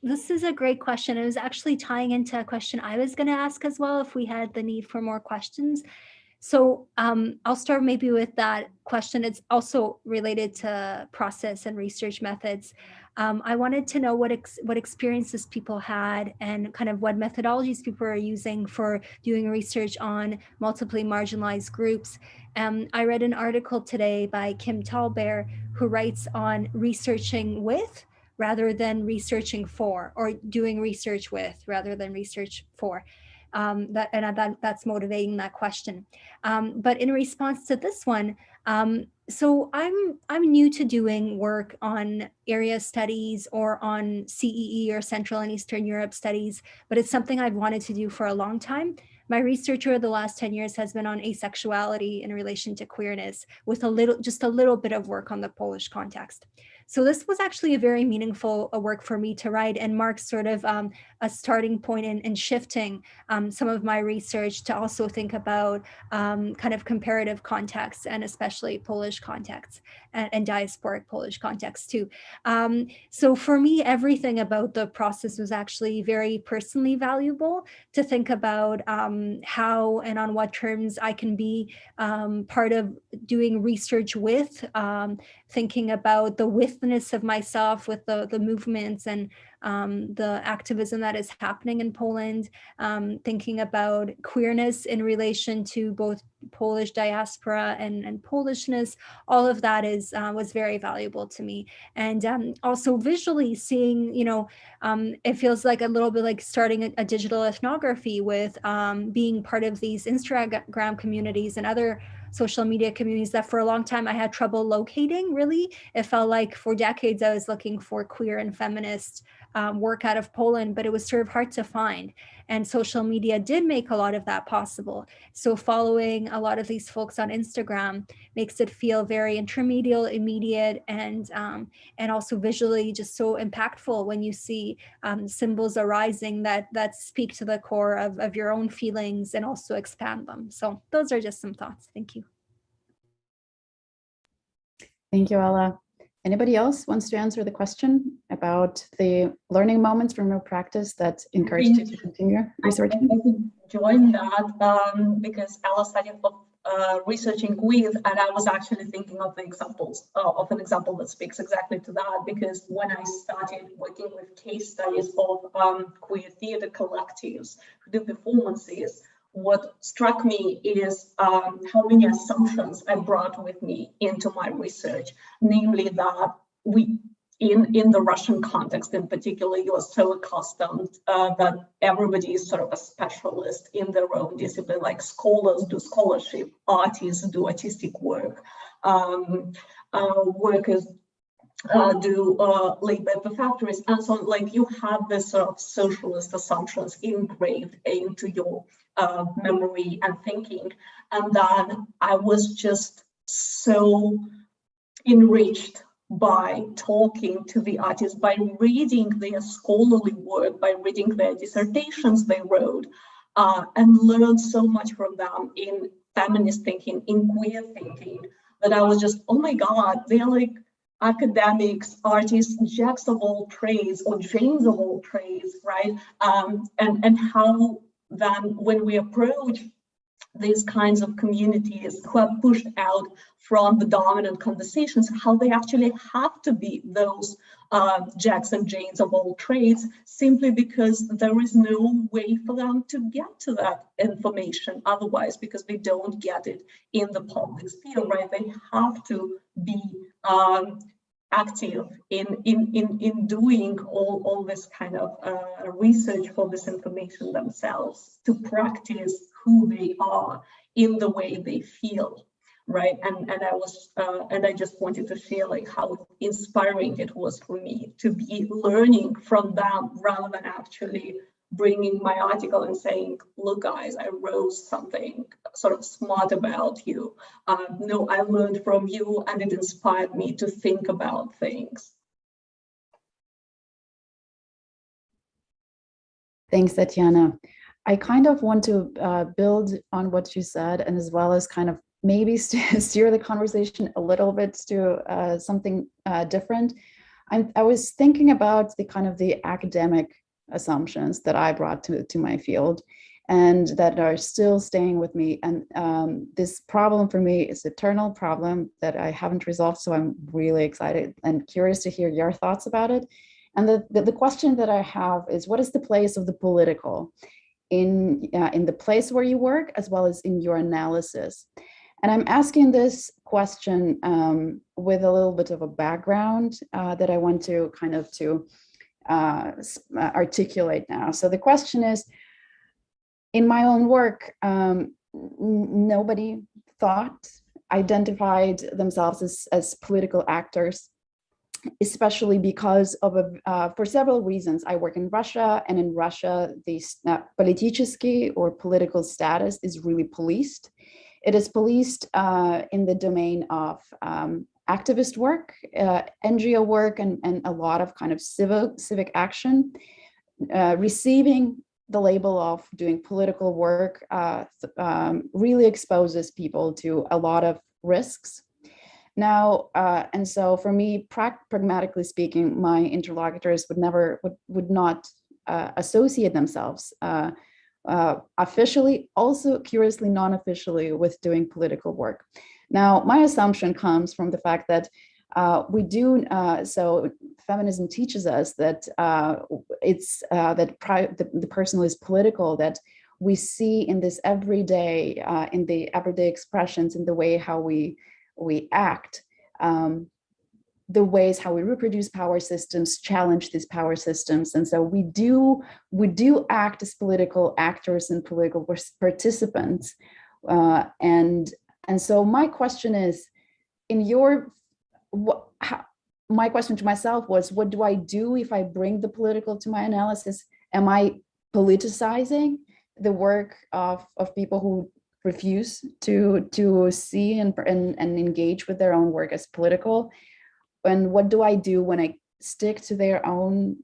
This is a great question. It was actually tying into a question I was going to ask as well, if we had the need for more questions. So I'll start maybe with that question. It's also related to process and research methods. I wanted to know what experiences people had and kind of what methodologies people are using for doing research on multiply marginalized groups. I read an article today by Kim Talbert, who writes on researching with rather than researching for, or doing research with rather than research for. That's motivating that question. But in response to this one, so I'm new to doing work on area studies or on CEE or Central and Eastern Europe studies, but it's something I've wanted to do for a long time. My research over the last 10 years has been on asexuality in relation to queerness, with just a little bit of work on the Polish context. So this was actually a very meaningful work for me to write, and marks sort of a starting point in shifting some of my research to also think about kind of comparative contexts, and especially Polish contexts and diasporic Polish contexts too. So for me, everything about the process was actually very personally valuable to think about how and on what terms I can be part of doing research with, thinking about the withness of myself with the movements and the activism that is happening in Poland, thinking about queerness in relation to both Polish diaspora and Polishness. All of that was very valuable to me. And also visually seeing, it feels like a little bit like starting a digital ethnography with being part of these Instagram communities and other social media communities that for a long time I had trouble locating, really. It felt like for decades I was looking for queer and feminist work out of Poland, but it was sort of hard to find. And social media did make a lot of that possible. So following a lot of these folks on Instagram makes it feel very intermediate, immediate, and also visually just so impactful when you see symbols arising that speak to the core of your own feelings and also expand them. So those are just some thoughts. Thank you. Thank you, Ella. Anybody else wants to answer the question about the learning moments from your practice that encouraged you to continue researching? I can join that because Ella studied researching with, and I was actually thinking of the examples of an example that speaks exactly to that, because when I started working with case studies of queer theater collectives who do performances, what struck me is how many assumptions I brought with me into my research, namely that we, in the Russian context in particular, you are so accustomed that everybody is sort of a specialist in their own discipline, like scholars do scholarship, artists do artistic work. workers do labor at the factories, and so on. Like, you have this sort of socialist assumptions engraved into your memory and thinking. And then I was just so enriched by talking to the artists, by reading their scholarly work, by reading their dissertations they wrote, and learned so much from them in feminist thinking, in queer thinking, that I was just, oh my God, they're like academics, artists, jacks of all trades, or Janes of all trades, right? And how then when we approach these kinds of communities who are pushed out from the dominant conversations, how they actually have to be those Jacks and Janes of all trades, simply because there is no way for them to get to that information otherwise, because they don't get it in the public sphere, right? They have to be active in doing all this kind of research for this information themselves, to practice who they are in the way they feel, right? And I just wanted to share like how inspiring it was for me to be learning from them, rather than actually bringing my article and saying, look guys, I wrote something sort of smart about you. No, I learned from you and it inspired me to think about things. Thanks, Tatyana. I kind of want to build on what you said, and as well as kind of maybe steer the conversation a little bit to something different. I was thinking about the kind of the academic assumptions that I brought to my field, and that are still staying with me. And this problem for me is an eternal problem that I haven't resolved. So I'm really excited and curious to hear your thoughts about it. And the question that I have is, what is the place of the political in the place where you work, as well as in your analysis? And I'm asking this question with a little bit of a background that I want to kind of articulate now. So the question is, in my own work, nobody identified themselves as political actors, especially because of for several reasons. I work in Russia, and in Russia, the политический or political status is really policed. It is policed in the domain of activist work, NGO work, and a lot of kind of civic action. Receiving the label of doing political work really exposes people to a lot of risks. Now, and so for me, pragmatically speaking, my interlocutors would not associate themselves officially, also curiously non-officially, with doing political work. Now, my assumption comes from the fact that we do, so feminism teaches us that the personal is political, that we see in this everyday, in the everyday expressions, in the way how we act, the ways how we reproduce power systems, challenge these power systems. And so we do act as political actors and political participants. And so my question is, my question to myself was, what do I do if I bring the political to my analysis? Am I politicizing the work of people who refuse to see and engage with their own work as political? And what do I do when I stick to their own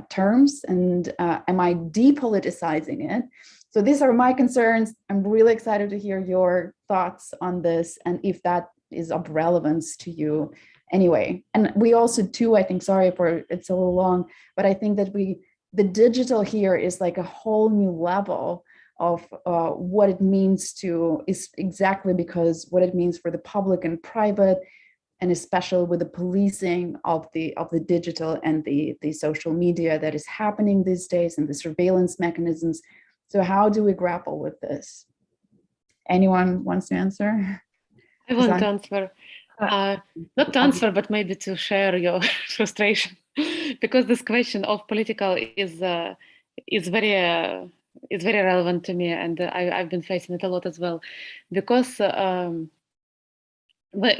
terms? And am I depoliticizing it? So these are my concerns. I'm really excited to hear your thoughts on this, and if that is of relevance to you anyway. And we also too, I think, sorry for it's a little long, but I think that the digital here is like a whole new level of what it means is exactly because what it means for the public and private, and especially with the policing of the digital and the social media that is happening these days, and the surveillance mechanisms. So how do we grapple with this? Anyone wants to answer? I want to answer. Not to answer, but maybe to share your frustration, because this question of political is very relevant to me, and I've been facing it a lot as well, because But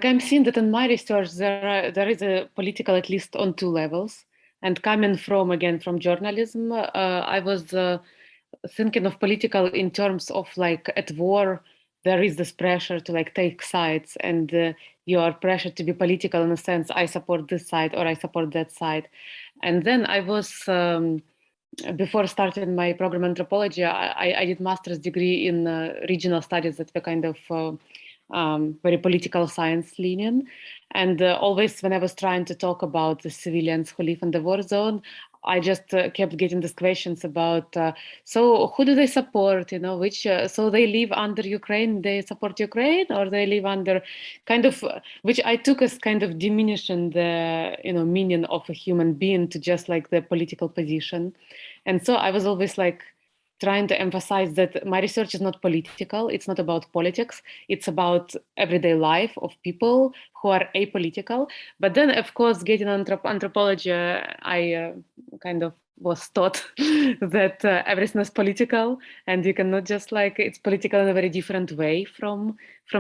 I'm seeing that in my research, there is a political, at least on two levels. And coming from journalism, I was thinking of political in terms of like at war, there is this pressure to like take sides, and you are pressured to be political in a sense, I support this side or I support that side. And then I was, before starting my program in anthropology, I did master's degree in regional studies that were kind of very political science leaning. And always when I was trying to talk about the civilians who live in the war zone, I just kept getting these questions about, so who do they support, which, so they live under Ukraine, they support Ukraine, or they live under kind of, which I took as kind of diminishing the, meaning of a human being to just like the political position. And so I was always like, trying to emphasize that my research is not political. It's not about politics. It's about everyday life of people who are apolitical. But then, of course, getting anthropology, I kind of was taught that everything is political, and you cannot just like, it's political in a very different way from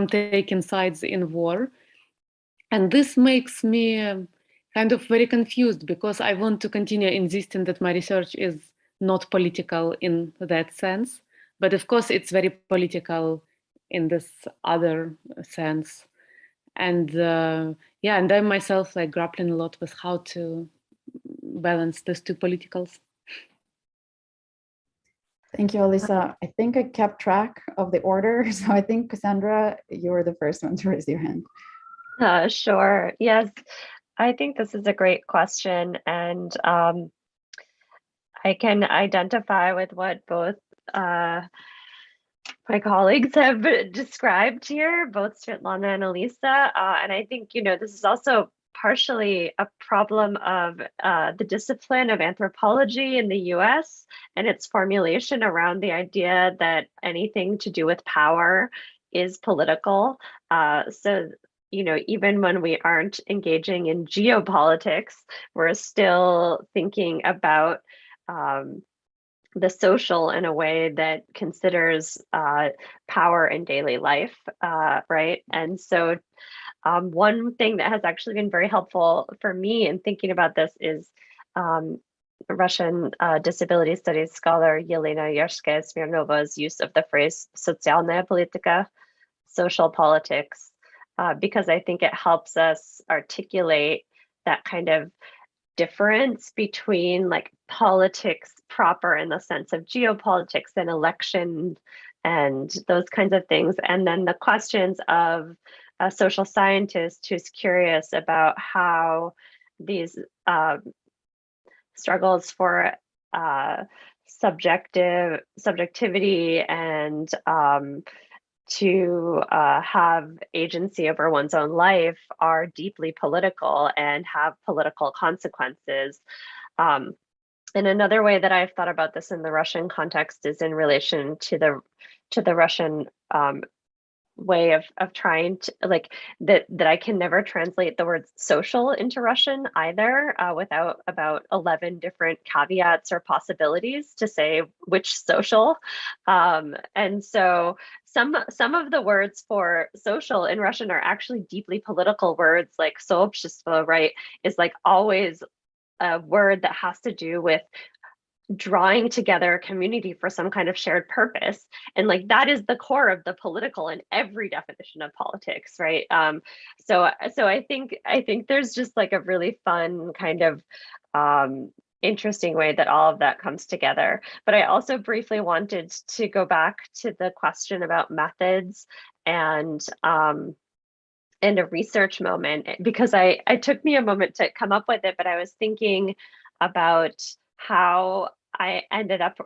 taking sides in war. And this makes me kind of very confused, because I want to continue insisting that my research is not political in that sense, but of course it's very political in this other sense. And and I'm myself like grappling a lot with how to balance these two politicals. Thank you, Elisa. I think I kept track of the order. So I think, Cassandra, you were the first one to raise your hand. Sure. Yes, I think this is a great question. And I can identify with what both my colleagues have described here, both Svetlana and Elisa. And I think, this is also partially a problem of the discipline of anthropology in the US and its formulation around the idea that anything to do with power is political. So even when we aren't engaging in geopolitics, we're still thinking about the social in a way that considers power in daily life, right? And so one thing that has actually been very helpful for me in thinking about this is Russian disability studies scholar Yelena Yerskaya-Smirnova's use of the phrase "социальная политика," social politics, because I think it helps us articulate that kind of difference between like politics proper in the sense of geopolitics and election and those kinds of things, and then the questions of a social scientist who's curious about how these struggles for subjectivity and to have agency over one's own life are deeply political and have political consequences. And another way that I've thought about this in the Russian context is in relation to the Russian way of trying to like that I can never translate the word social into Russian either without about 11 different caveats or possibilities to say which social. And so some of the words for social in Russian are actually deeply political words, like soobщество, right, is like always a word that has to do with drawing together a community for some kind of shared purpose. And like that is the core of the political in every definition of politics, right? So I think there's just like a really fun kind of interesting way that all of that comes together. But I also briefly wanted to go back to the question about methods and a research moment, because it took me a moment to come up with it, but I was thinking about how I ended up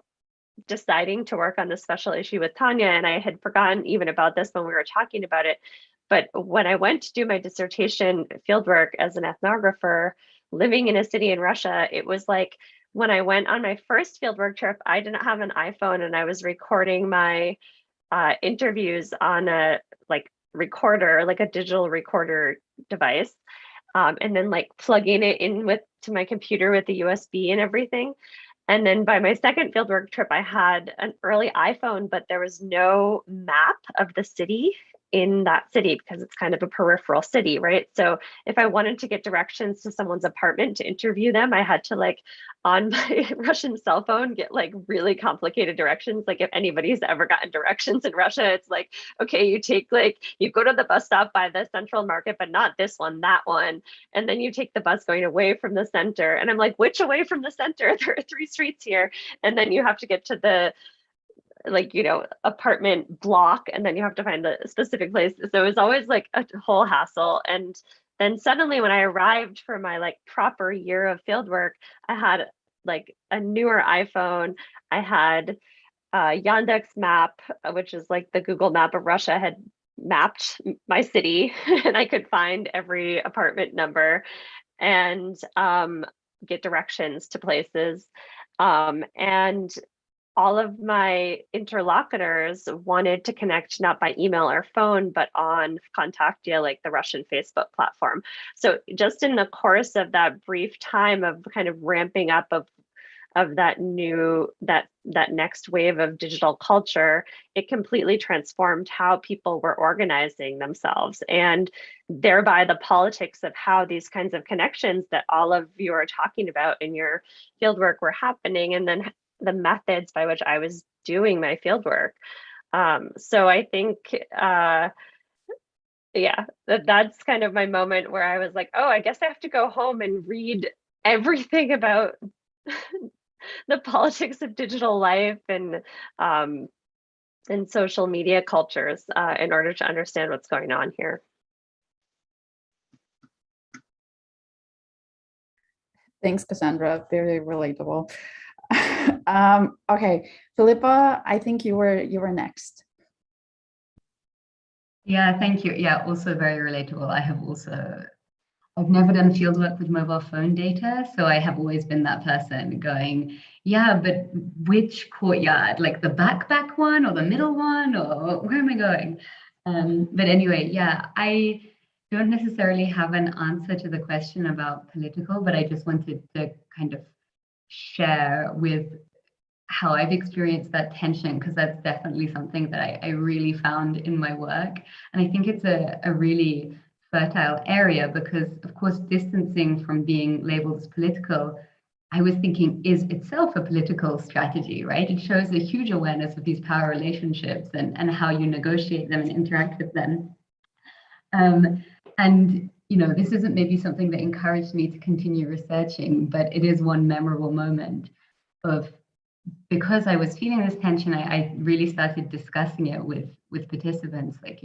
deciding to work on this special issue with Tanya, and I had forgotten even about this when we were talking about it. But when I went to do my dissertation fieldwork as an ethnographer living in a city in Russia, it was like when I went on my first fieldwork trip, I didn't have an iPhone, and I was recording my interviews on a recorder, like a digital recorder device, and then like plugging it in to my computer with the USB and everything. And then by my second fieldwork trip, I had an early iPhone, but there was no map of the city in that city because it's kind of a peripheral city, right? So if I wanted to get directions to someone's apartment to interview them, I had to like on my Russian cell phone get like really complicated directions. Like if anybody's ever gotten directions in Russia, it's like, okay, you go to the bus stop by the central market, but not this one, that one. And then you take the bus going away from the center. And I'm like, which away from the center? There are 3 streets here. And then you have to get to the apartment block, and then you have to find the specific place. So it was always like a whole hassle. And then suddenly when I arrived for my like proper year of fieldwork, I had like a newer iPhone. I had Yandex Map, which is like the Google map of Russia, had mapped my city and I could find every apartment number and get directions to places. And all of my interlocutors wanted to connect not by email or phone, but on Kontaktia, like the Russian Facebook platform. So just in the course of that brief time of kind of ramping up of that next wave of digital culture, it completely transformed how people were organizing themselves, and thereby the politics of how these kinds of connections that all of you are talking about in your fieldwork were happening, and then the methods by which I was doing my fieldwork. So I think, that's kind of my moment where I was like, oh, I guess I have to go home and read everything about the politics of digital life and social media cultures in order to understand what's going on here. Thanks, Cassandra. Very relatable. Okay, Philipa, I think you were next. Yeah, thank you. Yeah, also very relatable. I've never done fieldwork with mobile phone data, so I have always been that person going, yeah, but which courtyard, like the back one or the middle one, or where am I going? But anyway, yeah, I don't necessarily have an answer to the question about political, but I just wanted to kind of share with how I've experienced that tension, because that's definitely something that I really found in my work. And I think it's a really fertile area because, of course, distancing from being labeled as political, I was thinking is itself a political strategy, right? It shows a huge awareness of these power relationships and how you negotiate them and interact with them. And this isn't maybe something that encouraged me to continue researching, but it is one memorable moment of, because I was feeling this tension, I really started discussing it with participants, like,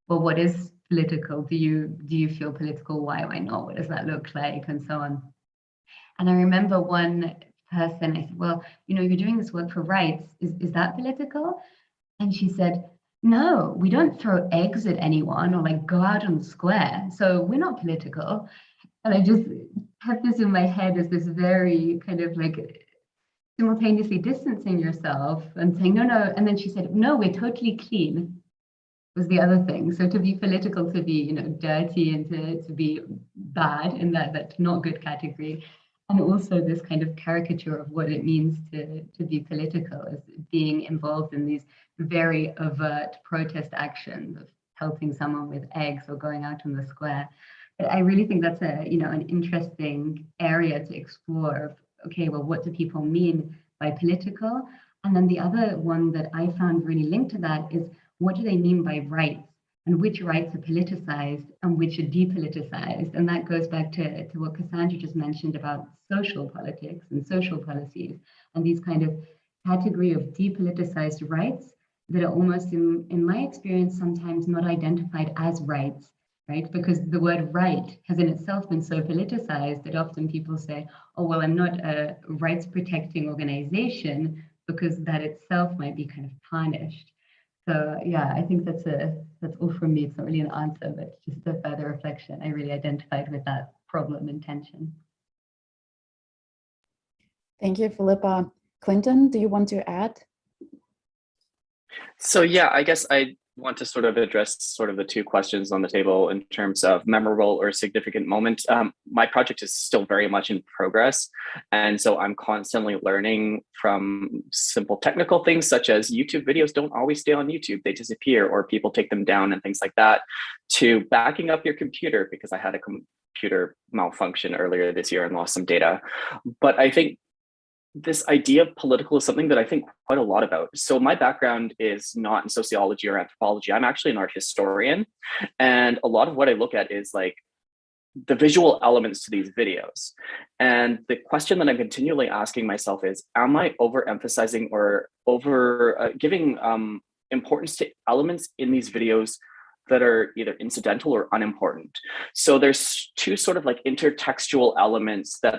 well, what is political? Do you feel political? Why not? What does that look like? And so on. And I remember one person, I said, well, you're doing this work for rights. Is that political? And she said, no, we don't throw eggs at anyone or like go out on the square. So we're not political. And I just kept this in my head as this very kind of like simultaneously distancing yourself and saying, no. And then she said, no, we're totally clean, was the other thing. So to be political, to be, dirty and to be bad in that not good category. And also this kind of caricature of what it means to be political as being involved in these very overt protest actions of pelting someone with eggs or going out on the square. But I really think that's an interesting area to explore. Okay, well, what do people mean by political? And then the other one that I found really linked to that is, what do they mean by rights? And which rights are politicized and which are depoliticized? And that goes back to what Cassandra just mentioned about social politics and social policies, and these kind of category of depoliticized rights that are almost, in my experience, sometimes not identified as rights, right? Because the word right has in itself been so politicized that often people say, oh, well, I'm not a rights protecting organization, because that itself might be kind of tarnished. So yeah, I think that's all from me. It's not really an answer, but just a further reflection. I really identified with that problem and tension. Thank you, Philipa. Clinton, do you want to add? So yeah, I guess I want to sort of address sort of the two questions on the table in terms of memorable or significant moment. My project is still very much in progress. And so I'm constantly learning from simple technical things such as YouTube videos don't always stay on YouTube, they disappear or people take them down and things like that, to backing up your computer, because I had a computer malfunction earlier this year and lost some data. But I think this idea of political is something that I think quite a lot about. So my background is not in sociology or anthropology. I'm actually an art historian. And a lot of what I look at is like the visual elements to these videos. And the question that I'm continually asking myself is, am I overemphasizing or giving importance to elements in these videos that are either incidental or unimportant? So there's two sort of like intertextual elements that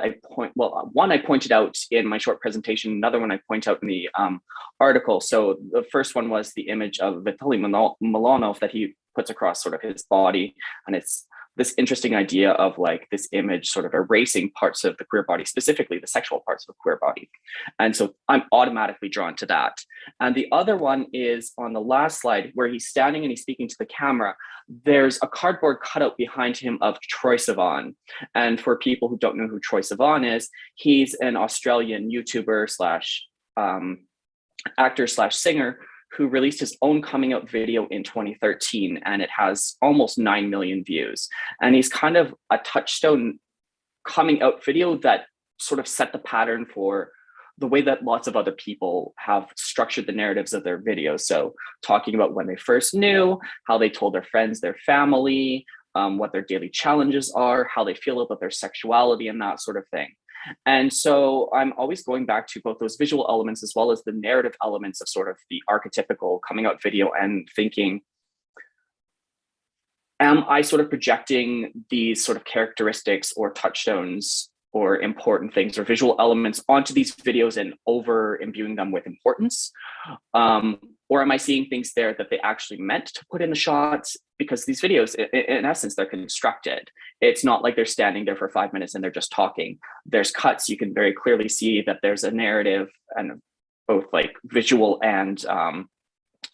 one I pointed out in my short presentation, another one I point out in the article. So the first one was the image of Vitaly Milanov that he puts across sort of his body. And it's this interesting idea of like this image sort of erasing parts of the queer body, specifically the sexual parts of the queer body. And so I'm automatically drawn to that. And the other one is on the last slide where he's standing and he's speaking to the camera. There's a cardboard cutout behind him of Troye Sivan. And for people who don't know who Troye Sivan is, he's an Australian YouTuber slash actor slash singer who released his own coming out video in 2013, and it has almost 9 million views. And he's kind of a touchstone coming out video that sort of set the pattern for the way that lots of other people have structured the narratives of their videos. So talking about when they first knew, how they told their friends, their family, what their daily challenges are, how they feel about their sexuality and that sort of thing. And so I'm always going back to both those visual elements as well as the narrative elements of sort of the archetypical coming out video and thinking, am I sort of projecting these sort of characteristics or touchstones or important things or visual elements onto these videos and over imbuing them with importance? Or am I seeing things there that they actually meant to put in the shots? Because these videos, in essence, they're constructed. It's not like they're standing there for 5 minutes and they're just talking. There's cuts. You can very clearly see that there's a narrative, and both like visual and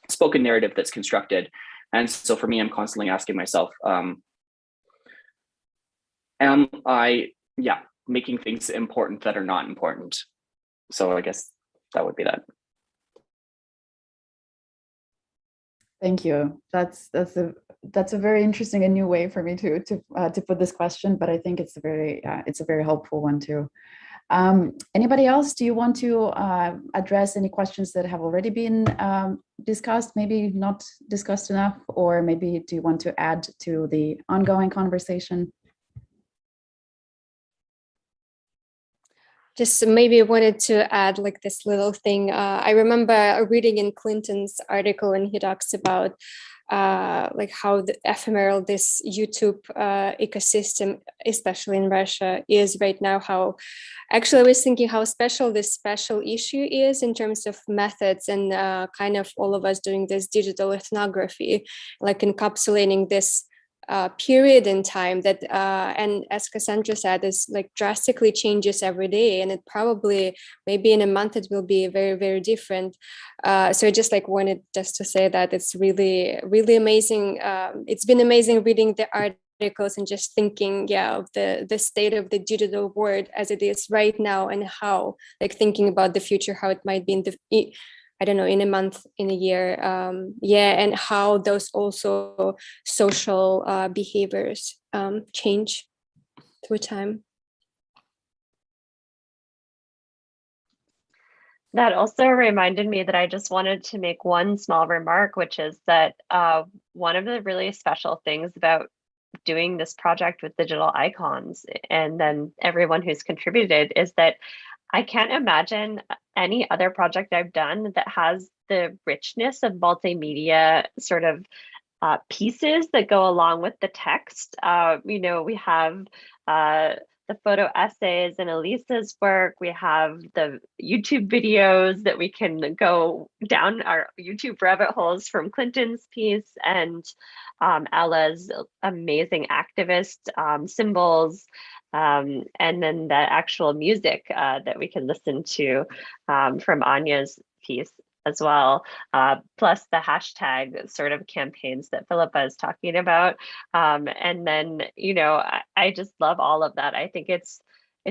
spoken narrative that's constructed. And so for me, I'm constantly asking myself, am I, making things important that are not important? So I guess that would be that. Thank you. That's a very interesting and new way for me to put this question, but I think it's a very helpful one too. Anybody else? Do you want to address any questions that have already been discussed, maybe not discussed enough, or maybe do you want to add to the ongoing conversation? Just maybe wanted to add like this little thing. I remember reading in Clinton's article, and he talks about like how ephemeral this YouTube ecosystem, especially in Russia, is right now. How actually I was thinking how special this special issue is in terms of methods and kind of all of us doing this digital ethnography, like encapsulating this period in time that, and as Cassandra said, is like drastically changes every day, and it probably maybe in a month it will be very, very different. So I just like wanted just to say that it's really, really amazing. It's been amazing reading the articles and just thinking, of the state of the digital world as it is right now, and how like thinking about the future, how it might be in the I don't know, in a month, in a year, and how those also social behaviors change through time. That also reminded me that I just wanted to make one small remark, which is that one of the really special things about doing this project with digital icons and then everyone who's contributed is that I can't imagine any other project I've done that has the richness of multimedia sort of pieces that go along with the text. We have the photo essays in Elisa's work. We have the YouTube videos that we can go down our YouTube rabbit holes from Clinton's piece, and Ella's amazing activist symbols. And then the actual music that we can listen to from Anya's piece. as well, plus the hashtag sort of campaigns that Philipa is talking about. And then, you know, I just love all of that. I think it's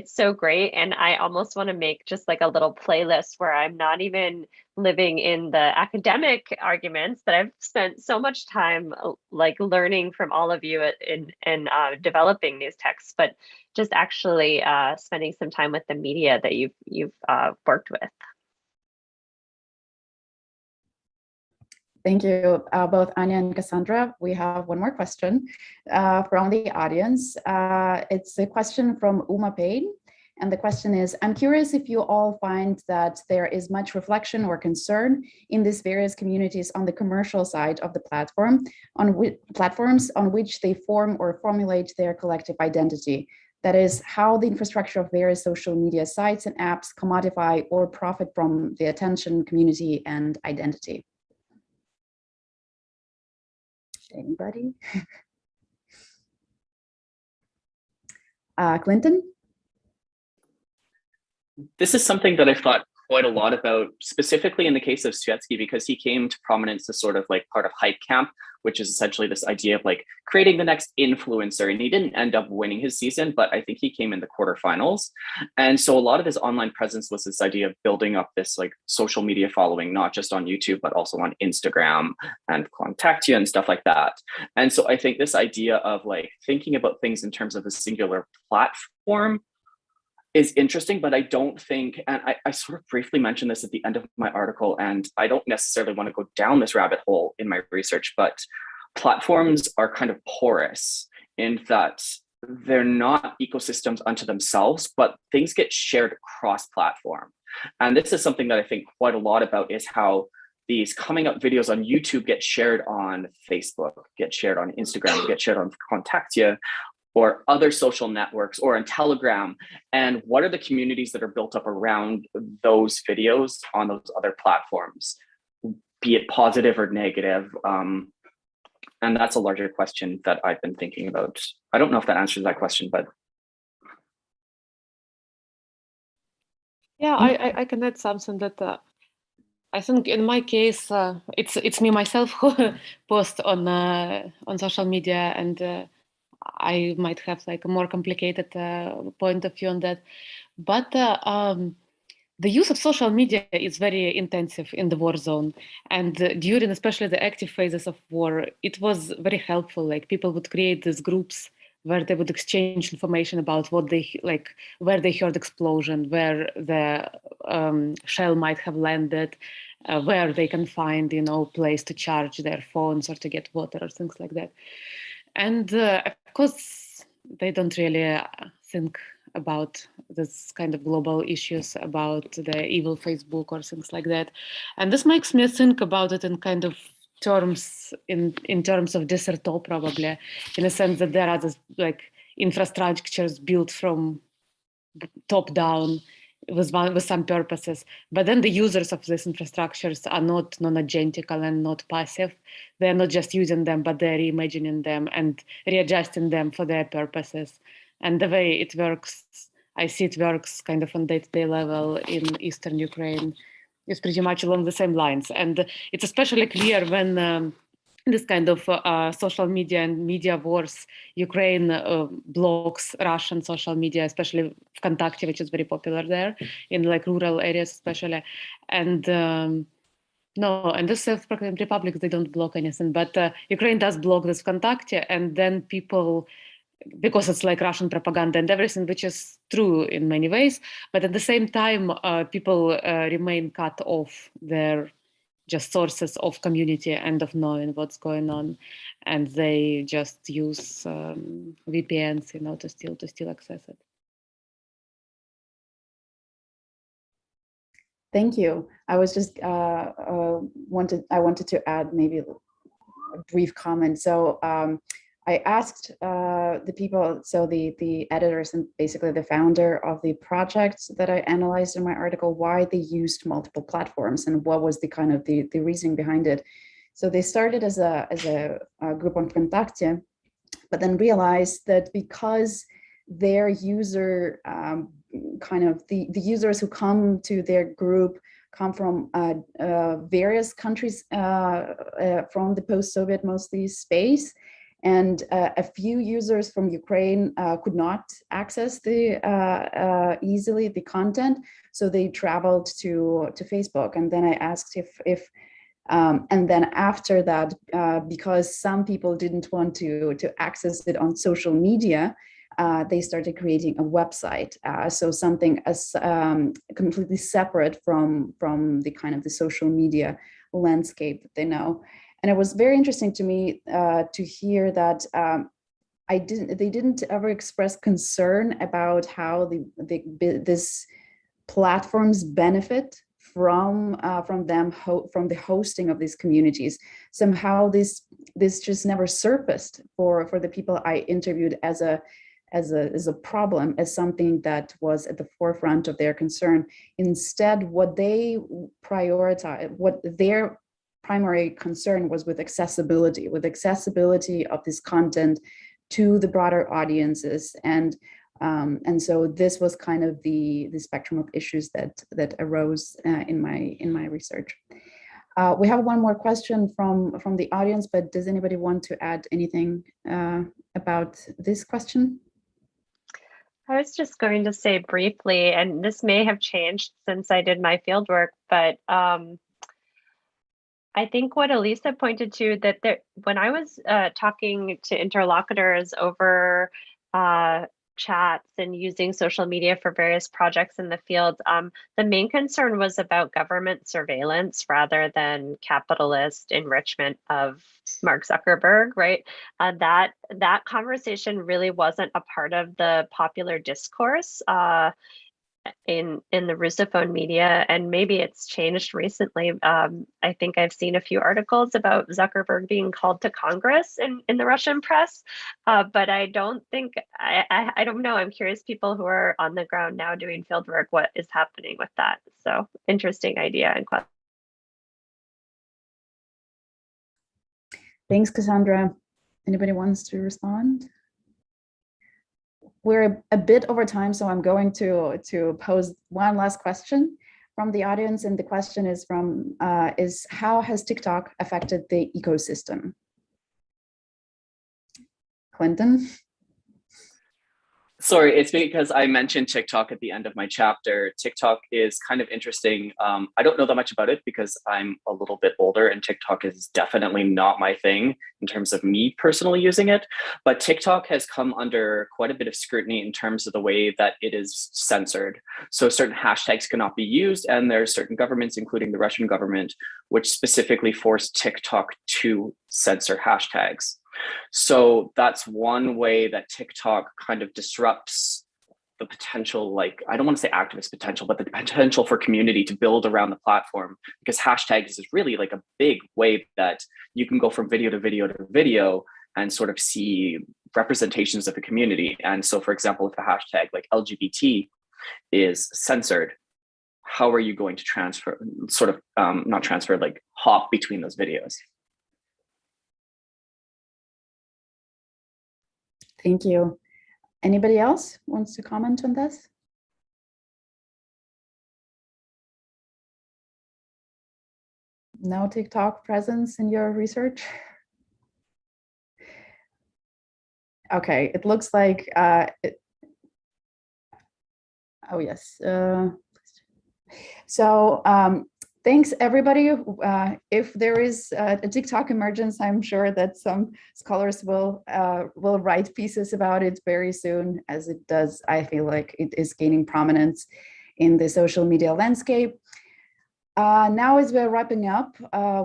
so great. And I almost want to make just like a little playlist where I'm not even living in the academic arguments that I've spent so much time like learning from all of you in developing these texts, but just actually spending some time with the media that you've worked with. Thank you, both Anya and Cassandra. We have one more question from the audience. It's a question from Uma Payne. And the question is, I'm curious if you all find that there is much reflection or concern in these various communities on the commercial side of the platform, platforms on which they form or formulate their collective identity. That is, how the infrastructure of various social media sites and apps commodify or profit from the attention, community, and identity. Anybody? Clinton? This is something that I've thought quite a lot about, specifically in the case of Svetsky, because he came to prominence as sort of like part of Hype Camp, which is essentially this idea of like creating the next influencer. And he didn't end up winning his season, but I think he came in the quarterfinals. And so a lot of his online presence was this idea of building up this like social media following, not just on YouTube, but also on Instagram and Contactia and stuff like that. And so I think this idea of like thinking about things in terms of a singular platform is interesting, but I don't think, and I sort of briefly mentioned this at the end of my article, and I don't necessarily want to go down this rabbit hole in my research, but platforms are kind of porous in that they're not ecosystems unto themselves, but things get shared cross-platform. And this is something that I think quite a lot about, is how these coming up videos on YouTube get shared on Facebook, get shared on Instagram, get shared on Contactia, or other social networks, or on Telegram, and what are the communities that are built up around those videos on those other platforms, be it positive or negative. And that's a larger question that I've been thinking about. I don't know if that answers that question, but. Yeah, I can add something that I think in my case, it's me myself who post on social media, and I might have like a more complicated point of view on that. But the use of social media is very intensive in the war zone. And during especially the active phases of war, it was very helpful. Like people would create these groups where they would exchange information about what they like, where they heard explosion, where the shell might have landed, where they can find, you know, place to charge their phones or to get water or things like that. And of course, they don't really think about this kind of global issues, about the evil Facebook or things like that. And this makes me think about it in kind of terms, in terms of Desserto, probably, in a sense that there are this like infrastructures built from top down with some purposes, but then the users of these infrastructures are not non-agentical and not passive. They're not just using them, but they're reimagining them and readjusting them for their purposes. And the way it works, I see it works kind of on day-to-day level in Eastern Ukraine, is pretty much along the same lines. And it's especially clear when this kind of social media and media wars, Ukraine blocks Russian social media, especially Vkontakte, which is very popular there in like rural areas, especially. And no, and the self-proclaimed republics, they don't block anything, but Ukraine does block this Vkontakte, and then people, because it's like Russian propaganda and everything, which is true in many ways, but at the same time, people remain cut off their just sources of community and of knowing what's going on, and they just use VPNs, you know, to still access it. Thank you. I was just wanted to add maybe a brief comment. So I asked the people, so the editors and basically the founder of the project that I analyzed in my article, why they used multiple platforms and what was the kind of the reasoning behind it. So they started as a group on Vkontakte, but then realized that because their user kind of the users who come to their group come from various countries from the post-Soviet mostly space. And a few users from Ukraine could not access the easily the content, so they traveled to Facebook. And then I asked if and then after that, because some people didn't want to access it on social media, they started creating a website. So something as completely separate from the kind of the social media landscape that they know. And it was very interesting to me to hear that they didn't ever express concern about how this platforms benefit from the hosting of these communities. Somehow this just never surfaced for the people I interviewed as a problem, as something that was at the forefront of their concern. Instead, what they prioritize, what their primary concern was with accessibility of this content to the broader audiences. And so this was kind of the spectrum of issues that arose in my research. We have one more question from the audience, but does anybody want to add anything about this question? I was just going to say briefly, and this may have changed since I did my fieldwork, but I think what Elisa pointed to, that when I was talking to interlocutors over chats and using social media for various projects in the field, the main concern was about government surveillance rather than capitalist enrichment of Mark Zuckerberg, right? That conversation really wasn't a part of the popular discourse in the Russophone media, and maybe it's changed recently. I think I've seen a few articles about Zuckerberg being called to Congress in the Russian press, but I don't think, I don't know, I'm curious, people who are on the ground now doing fieldwork, what is happening with that? So interesting idea and question. Thanks, Cassandra. Anybody wants to respond? We're a bit over time, so I'm going to pose one last question from the audience, and the question is how has TikTok affected the ecosystem? Clinton? Sorry, it's because I mentioned TikTok at the end of my chapter. TikTok is kind of interesting. I don't know that much about it because I'm a little bit older, and TikTok is definitely not my thing in terms of me personally using it. But TikTok has come under quite a bit of scrutiny in terms of the way that it is censored. So certain hashtags cannot be used, and there are certain governments, including the Russian government, which specifically forced TikTok to censor hashtags. So that's one way that TikTok kind of disrupts the potential, like, I don't want to say activist potential, but the potential for community to build around the platform, because hashtags is really like a big way that you can go from video to video to video and sort of see representations of a community. And so, for example, if the hashtag like LGBT is censored, how are you going to transfer, sort of not transfer, like hop between those videos? Thank you. Anybody else wants to comment on this? No TikTok presence in your research? Okay, it looks like, oh yes. Thanks everybody. If there is a TikTok emergence, I'm sure that some scholars will write pieces about it very soon, as it does. I feel like it is gaining prominence in the social media landscape. Now, as we're wrapping up,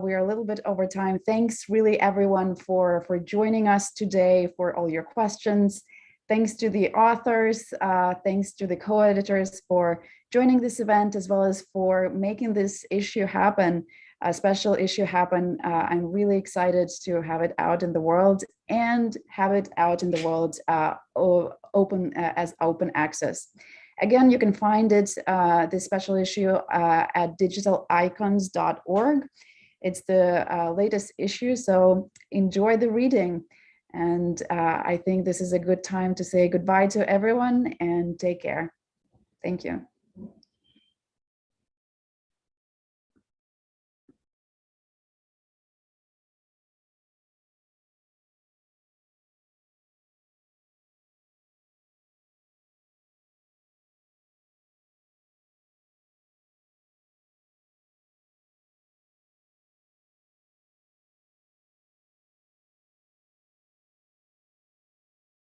we're a little bit over time. Thanks really everyone for joining us today, for all your questions. Thanks to the authors, thanks to the co-editors for joining this event, as well as for making this issue happen, a special issue happen. I'm really excited to have it out in the world and have it out in the world as open access. Again, you can find it, this special issue, at digitalicons.org. It's the latest issue, so enjoy the reading. And I think this is a good time to say goodbye to everyone and take care. Thank you.